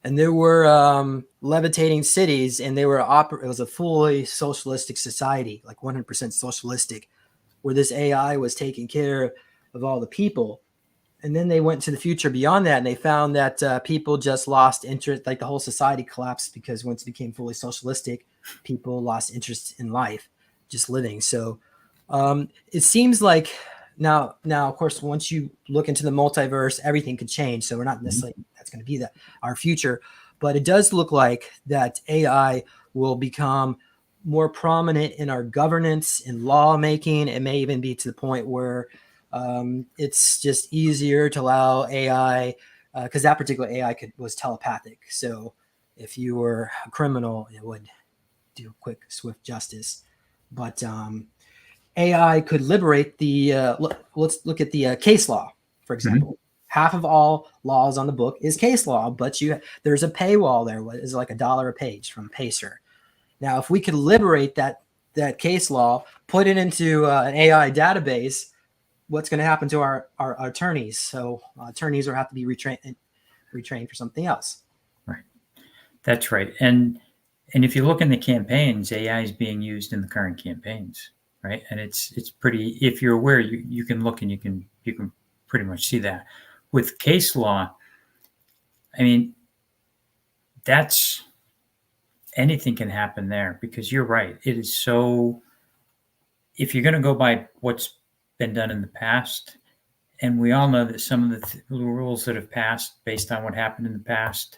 And there were levitating cities, and it was a fully socialistic society, like 100% socialistic, where this AI was taking care of all the people. And then they went to the future beyond that, and they found that people just lost interest, like the whole society collapsed, because once it became fully socialistic, people lost interest in life, just living. So it seems like now, of course, once you look into the multiverse, everything could change. So we're not necessarily that's going to be our future, but it does look like that AI will become more prominent in our governance and lawmaking. It may even be to the point where it's just easier to allow AI, because that particular AI was telepathic. So if you were a criminal, it would do quick, swift justice. But AI could liberate let's look at the case law, for example. Mm-hmm. Half of all laws on the book is case law, but there's a paywall there. It's like $1 a page from Pacer. Now, if we could liberate that that case law, put it into an AI database, what's going to happen to our attorneys? So attorneys will have to be retrained for something else. Right. That's right. And if you look in the campaigns, AI is being used in the current campaigns, right? And it's pretty. If you're aware, you can look and you can pretty much see that. With case law, I mean, that's anything can happen there, because you're right. It is so. If you're going to go by what's been done in the past, and we all know that some of the rules that have passed based on what happened in the past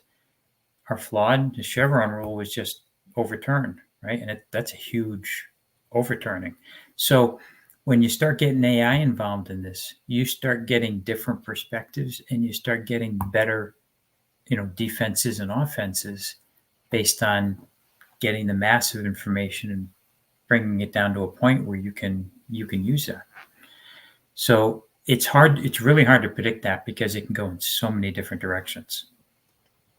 are flawed. The Chevron rule was just overturned, right? And that's a huge overturning. So when you start getting AI involved in this, you start getting different perspectives, and you start getting better, defenses and offenses based on getting the massive information and bringing it down to a point where you can use that. So it's really hard to predict that, because it can go in so many different directions.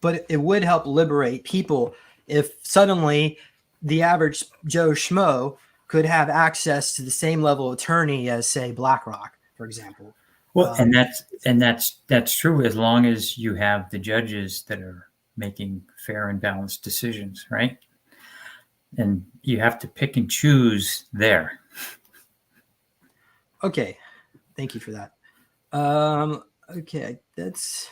But it would help liberate people if suddenly the average Joe Schmo could have access to the same level of attorney as, say, BlackRock, for example. Well, and that's true, as long as you have the judges that are making fair and balanced decisions, right? And you have to pick and choose there. Okay, thank you for that. Okay, that's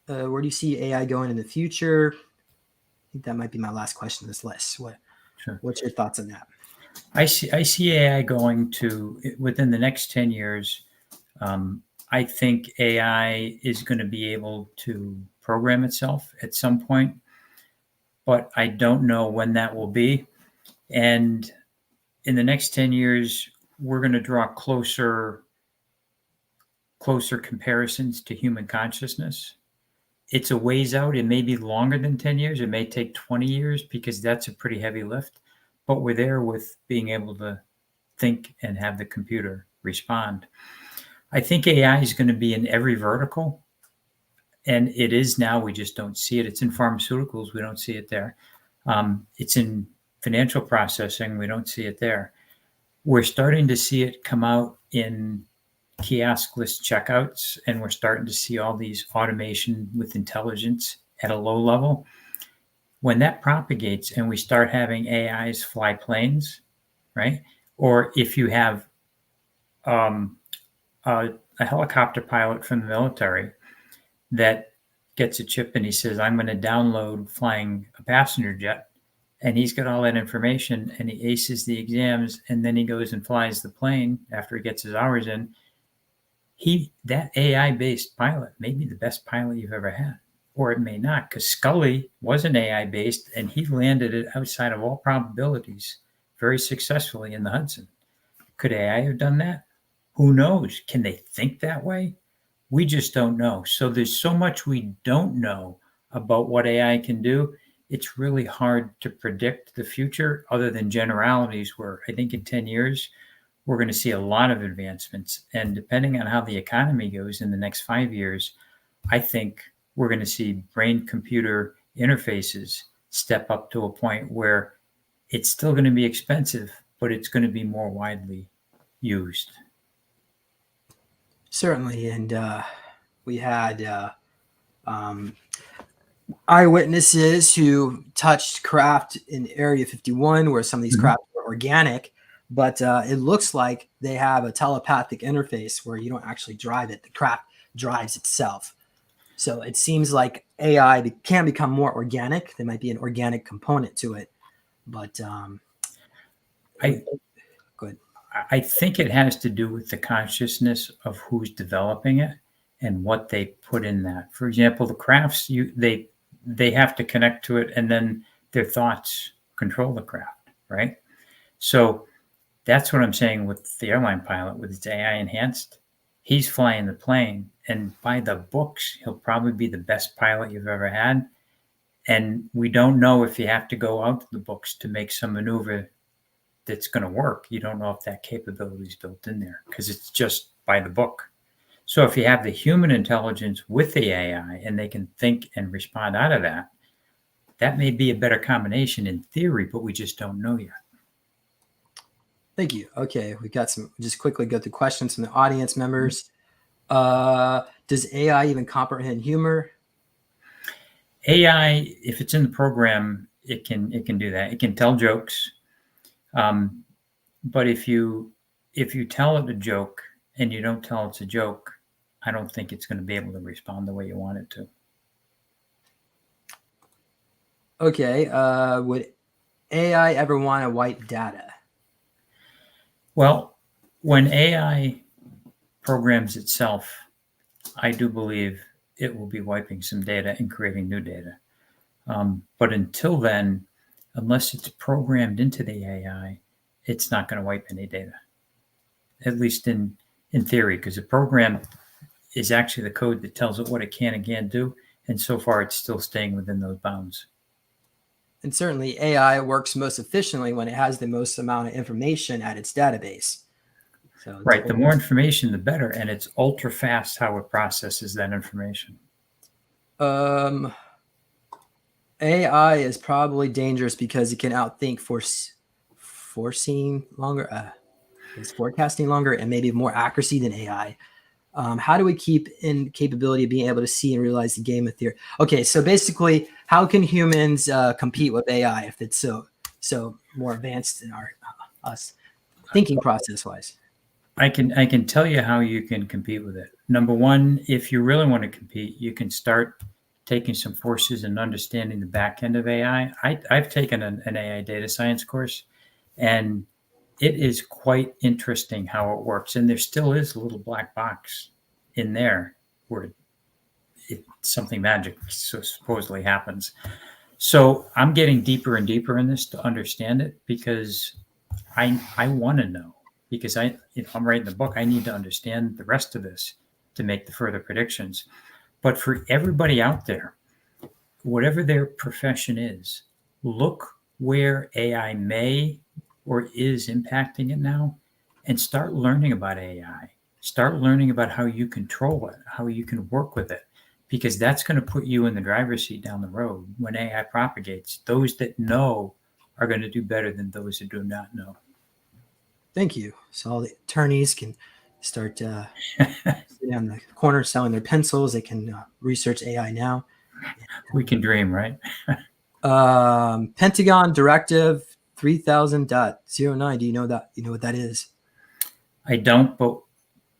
where do you see AI going in the future? I think that might be my last question on this list. What's your thoughts on that? I see AI going to, within the next 10 years. I think AI is going to be able to program itself at some point, but I don't know when that will be. And in the next 10 years, we're going to draw closer comparisons to human consciousness. It's a ways out. It may be longer than 10 years. It may take 20 years, because that's a pretty heavy lift. But we're there with being able to think and have the computer respond. I think AI is going to be in every vertical. And it is now. We just don't see it. It's in pharmaceuticals. We don't see it there. It's in financial processing. We don't see it there. We're starting to see it come out in kioskless checkouts, and we're starting to see all these automation with intelligence at a low level. When that propagates and we start having AIs fly planes, right? Or if you have a helicopter pilot from the military that gets a chip and he says, I'm going to download flying a passenger jet, and he's got all that information and he aces the exams, and then he goes and flies the plane after he gets his hours in. That AI-based pilot may be the best pilot you've ever had, or it may not, because Scully was an AI-based, and he landed it outside of all probabilities very successfully in the Hudson. Could AI have done that? Who knows? Can they think that way? We just don't know. So there's so much we don't know about what AI can do. It's really hard to predict the future, other than generalities, where I think in 10 years, we're going to see a lot of advancements. And depending on how the economy goes in the next 5 years, I think we're going to see brain-computer interfaces step up to a point where it's still going to be expensive, but it's going to be more widely used. Certainly. And we had eyewitnesses who touched craft in Area 51, where some of these craft were organic. But it looks like they have a telepathic interface where you don't actually drive it. The craft drives itself. So it seems like AI can become more organic. There might be an organic component to it. But I think it has to do with the consciousness of who's developing it and what they put in that. For example, the crafts, they have to connect to it, and then their thoughts control the craft, right? So that's what I'm saying with the airline pilot, with its AI enhanced. He's flying the plane, and by the books, he'll probably be the best pilot you've ever had. And we don't know if you have to go out to the books to make some maneuver that's going to work. You don't know if that capability is built in there, because it's just by the book. So if you have the human intelligence with the AI, and they can think and respond out of that, that may be a better combination in theory, but we just don't know yet. Thank you. Okay, we got some. Just quickly go through questions from the audience members. Does AI even comprehend humor? AI, if it's in the program, it can do that. It can tell jokes, but if you tell it a joke and you don't tell it's a joke, I don't think it's going to be able to respond the way you want it to. Okay. Would AI ever want to wipe data? Well, when AI programs itself, I do believe it will be wiping some data and creating new data. But until then, unless it's programmed into the AI, it's not going to wipe any data, at least in theory, because the program is actually the code that tells it what it can and can't do. And so far, it's still staying within those bounds. And certainly AI works most efficiently when it has the most amount of information at its database. So right. The more information, the better. And it's ultra fast how it processes that information. AI is probably dangerous because it can outthink foreseeing longer, is forecasting longer, and maybe more accuracy than AI. How do we keep in capability of being able to see and realize the game of theory? Okay, so basically, how can humans compete with AI if it's so more advanced than us thinking process wise? I can tell you how you can compete with it. Number one, if you really want to compete, you can start taking some courses and understanding the back end of AI. I've taken an AI data science course, and it is quite interesting how it works. And there still is a little black box in there where something magic supposedly happens. So I'm getting deeper and deeper in this to understand it because I want to know, because I'm writing the book. I need to understand the rest of this to make the further predictions. But for everybody out there, whatever their profession is, look where AI may or is impacting it now, and start learning about AI. Start learning about how you control it, how you can work with it, because that's going to put you in the driver's seat down the road when AI propagates. Those that know are going to do better than those who do not know. Thank you. So all the attorneys can start sitting on the corner selling their pencils. They can research AI now. We can dream, right? Pentagon Directive 3000.09. Do you know that? You know what that is? I don't, but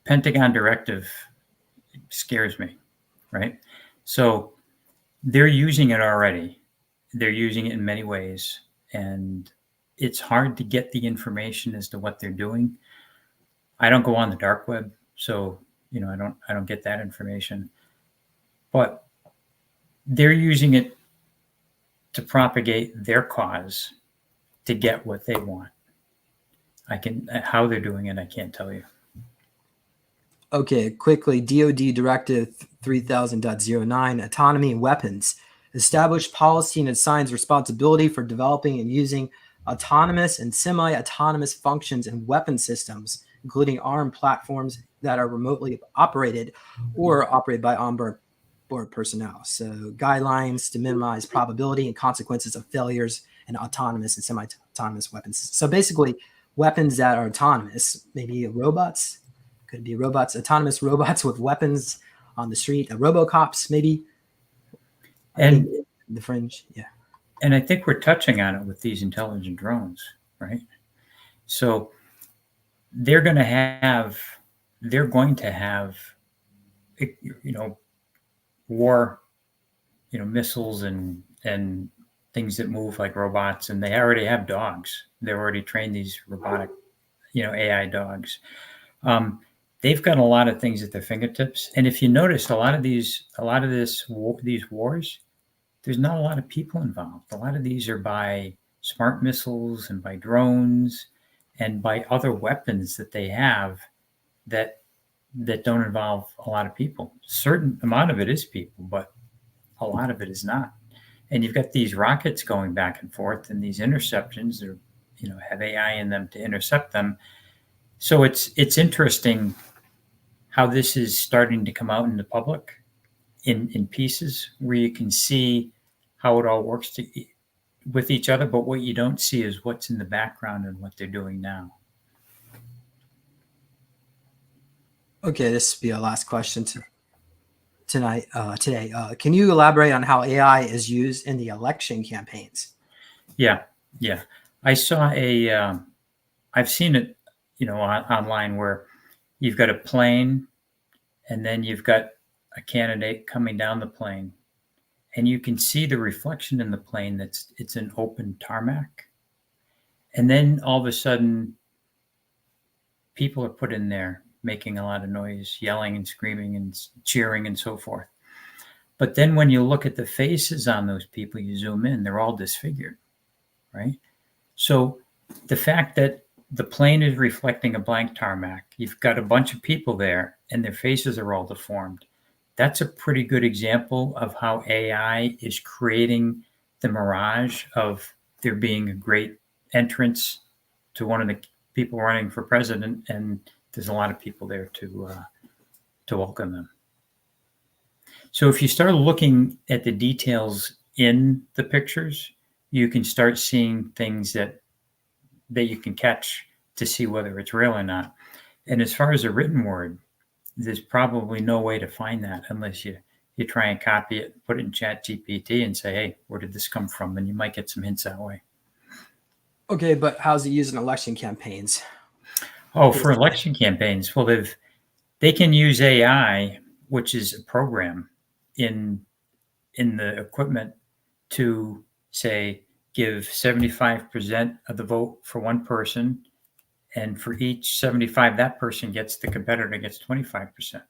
Pentagon Directive scares me, right? So they're using it already. They're using it in many ways, and it's hard to get the information as to what they're doing. I don't go on the dark web, so I don't get that information. But they're using it to propagate their cause to get what they want. How they're doing it, I can't tell you. Okay, quickly, DoD Directive 3000.09, Autonomy and Weapons. Establish policy and assigns responsibility for developing and using autonomous and semi-autonomous functions and weapon systems, including armed platforms that are remotely operated or operated by onboard personnel. So guidelines to minimize probability and consequences of failures in autonomous and semi-autonomous weapons. So basically, weapons that are autonomous, maybe robots, could be robots, autonomous robots with weapons on the street, RoboCops maybe. And the fringe, yeah. And I think we're touching on it with these intelligent drones, right? So they're going to have, war, missiles and things that move like robots, and they already have dogs. They've already trained these robotic, AI dogs. They've got a lot of things at their fingertips. And if you notice, these wars, there's not a lot of people involved. A lot of these are by smart missiles and by drones and by other weapons that they have that don't involve a lot of people. A certain amount of it is people, but a lot of it is not. And you've got these rockets going back and forth, and these interceptions are, have AI in them to intercept them. So it's interesting how this is starting to come out in the public in pieces where you can see how it all works with each other. But what you don't see is what's in the background and what they're doing now. Okay, this will be our last question today. Can you elaborate on how AI is used in the election campaigns? Yeah, yeah. I saw I've seen it, online where you've got a plane and then you've got a candidate coming down the plane, and you can see the reflection in the plane it's an open tarmac. And then all of a sudden, people are put in there making a lot of noise, yelling and screaming and cheering and so forth. But then when you look at the faces on those people, you zoom in, they're all disfigured, right? So the fact that the plane is reflecting a blank tarmac, you've got a bunch of people there and their faces are all deformed. That's a pretty good example of how AI is creating the mirage of there being a great entrance to one of the people running for president, and there's a lot of people there to welcome them. So if you start looking at the details in the pictures, you can start seeing things that you can catch to see whether it's real or not. And as far as a written word, there's probably no way to find that unless you try and copy it, put it in Chat GPT and say, hey, where did this come from? And you might get some hints that way. Okay, but how's it used in election campaigns? Oh, for election campaigns, well, they can use AI, which is a program in the equipment, to say give 75% of the vote for one person, and for each 75 that person gets, the competitor gets 25%,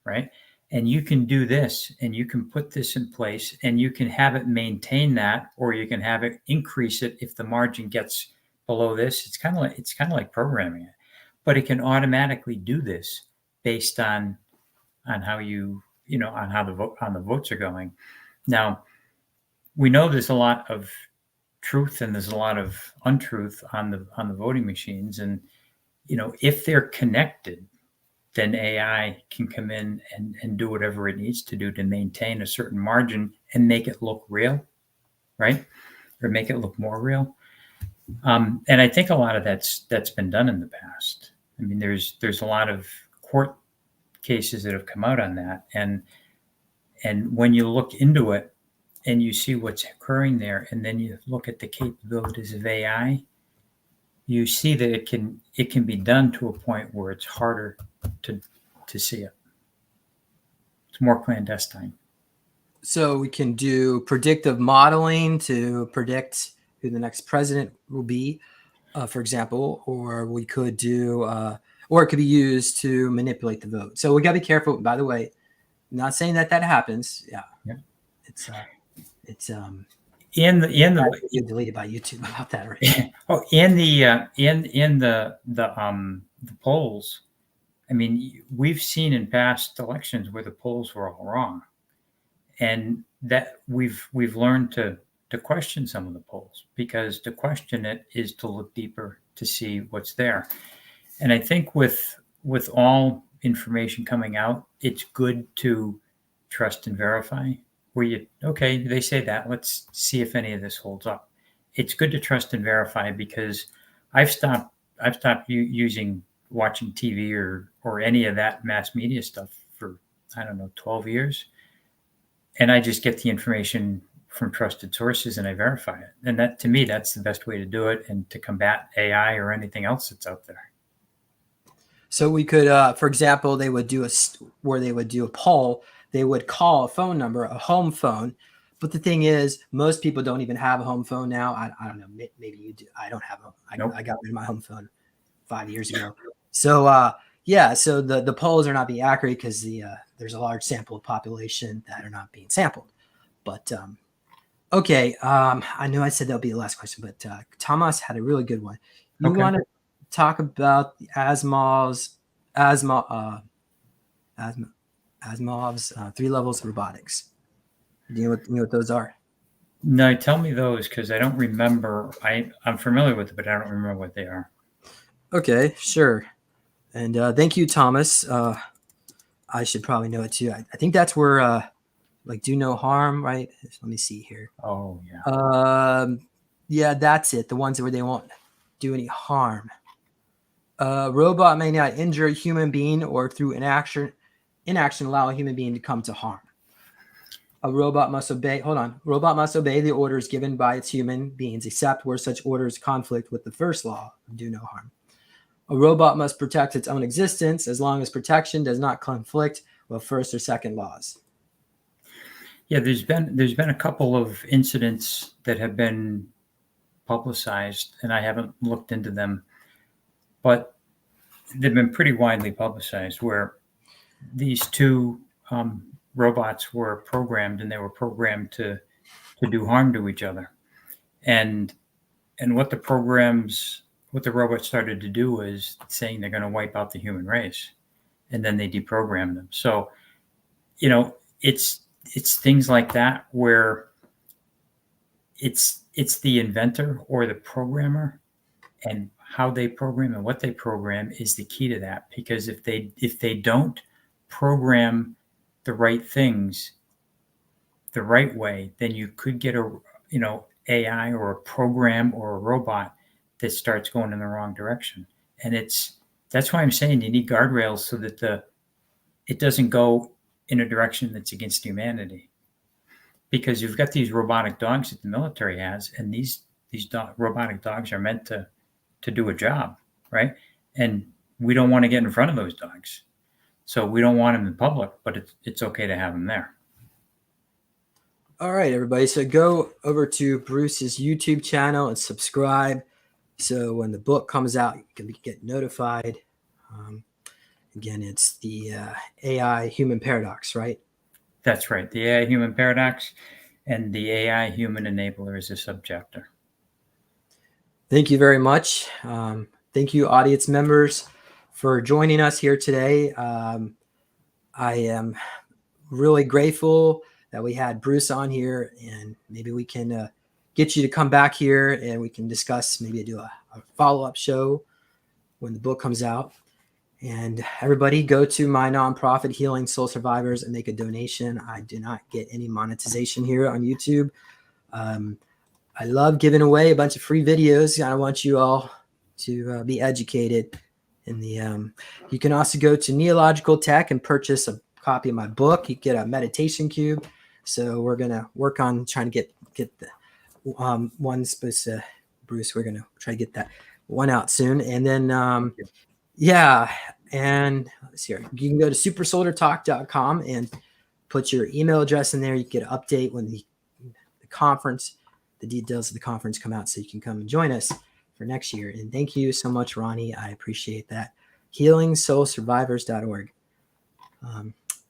right? And you can do this, and you can put this in place, and you can have it maintain that, or you can have it increase it if the margin gets below this. It's kind of like programming it, but it can automatically do this based on how on how the votes are going. Now, we know there's a lot of truth and there's a lot of untruth on the voting machines, and if they're connected, then AI can come in and do whatever it needs to do to maintain a certain margin and make it look real, right? Or make it look more real. And I think a lot of that's been done in the past. I mean, there's a lot of court cases that have come out on that, and when you look into it and you see what's occurring there, and then you look at the capabilities of AI, you see that it can be done to a point where it's harder to see it. It's more clandestine. So we can do predictive modeling to predict who the next president will be, for example, or we could do, or it could be used to manipulate the vote. So we got to be careful. By the way, not saying that happens. Yeah. It's in the get deleted by YouTube about that already. Oh, in the polls, I mean, we've seen in past elections where the polls were all wrong, and that we've learned to question some of the polls, because to question it is to look deeper to see what's there. And I think with all information coming out, it's good to trust and verify. Where they say that, let's see if any of this holds up. It's good to trust and verify, because I've stopped watching TV or any of that mass media stuff for, I don't know, 12 years. And I just get the information from trusted sources and I verify it. And that, to me, that's the best way to do it, and to combat AI or anything else that's out there. So we could, for example, they would do a poll. They would call a phone number, a home phone. But the thing is, most people don't even have a home phone now. I don't know. Maybe you do. I don't have Nope. I got rid of my home phone 5 years ago. So so the polls are not being accurate because there's a large sample of population that are not being sampled. But okay, I know I said that'll be the last question, but Thomas had a really good one. You want to talk about Asimov's 3 levels of robotics? Do you know what those are? No, tell me those, because I don't remember. I'm familiar with it, but I don't remember what they are. Okay, sure. And thank you, Thomas. I should probably know it too. I think that's where like do no harm, right? Let me see here. Oh yeah. Yeah, that's it. The ones where they won't do any harm. A robot may not injure a human being or through inaction allow a human being to come to harm. A robot must obey, robot must obey the orders given by its human beings, except where such orders conflict with the first law of do no harm. A robot must protect its own existence as long as protection does not conflict with first or second laws. Yeah, there's been a couple of incidents that have been publicized, and I haven't looked into them, but they've been pretty widely publicized, where these two robots were programmed, and they were programmed to do harm to each other. And what the robots started to do was saying they're going to wipe out the human race, and then they deprogrammed them. So, it's things like that where it's the inventor or the programmer, and how they program and what they program is the key to that. Because if they don't program the right things the right way, then you could get AI or a program or a robot that starts going in the wrong direction. And that's why I'm saying you need guardrails so that it doesn't go in a direction that's against humanity. Because you've got these robotic dogs that the military has, and these robotic dogs are meant to do a job, right? And we don't want to get in front of those dogs. So we don't want them in public, but it's okay to have them there. All right, everybody. So go over to Bruce's YouTube channel and subscribe. So when the book comes out, you can get notified. Again, it's the AI human paradox, right? That's right. The AI human paradox, and the AI human enabler is a subchapter. Thank you very much. Thank you, audience members, for joining us here today. I am really grateful that we had Bruce on here, and maybe we can get you to come back here and we can discuss, maybe do a follow-up show when the book comes out. And everybody, go to my nonprofit, Healing Soul Survivors, and make a donation. I do not get any monetization here on YouTube. I love giving away a bunch of free videos. I want you all to be educated. You can also go to Neological Tech and purchase a copy of my book. You get a meditation cube. So we're gonna work on trying to get the one supposed to Bruce. We're gonna try to get that one out soon. And then yeah, and let's see here. You can go to supersoldiertalk.com and put your email address in there. You get an update when the conference, the details of the conference come out, so you can come and join us for next year. And thank you so much, Ronnie. I appreciate that. HealingSoulSurvivors.org.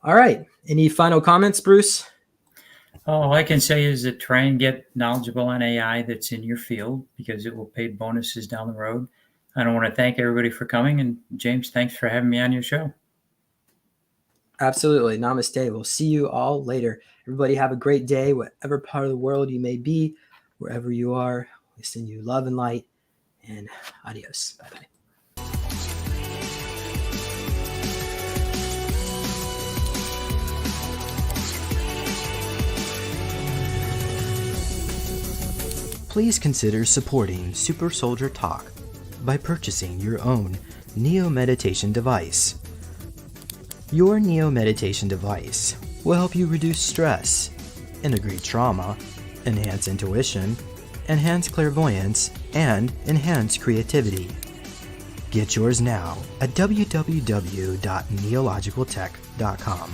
All right. Any final comments, Bruce? All I can say is that try and get knowledgeable on AI that's in your field, because it will pay bonuses down the road. I want to thank everybody for coming. And James, thanks for having me on your show. Absolutely. Namaste. We'll see you all later. Everybody have a great day, whatever part of the world you may be, wherever you are. We send you love and light, and adios. Bye-bye. Please consider supporting Super Soldier Talk by purchasing your own Neo Meditation device. Your Neo Meditation device will help you reduce stress, integrate trauma, enhance intuition, enhance clairvoyance, and enhance creativity. Get yours now at www.neologicaltech.com.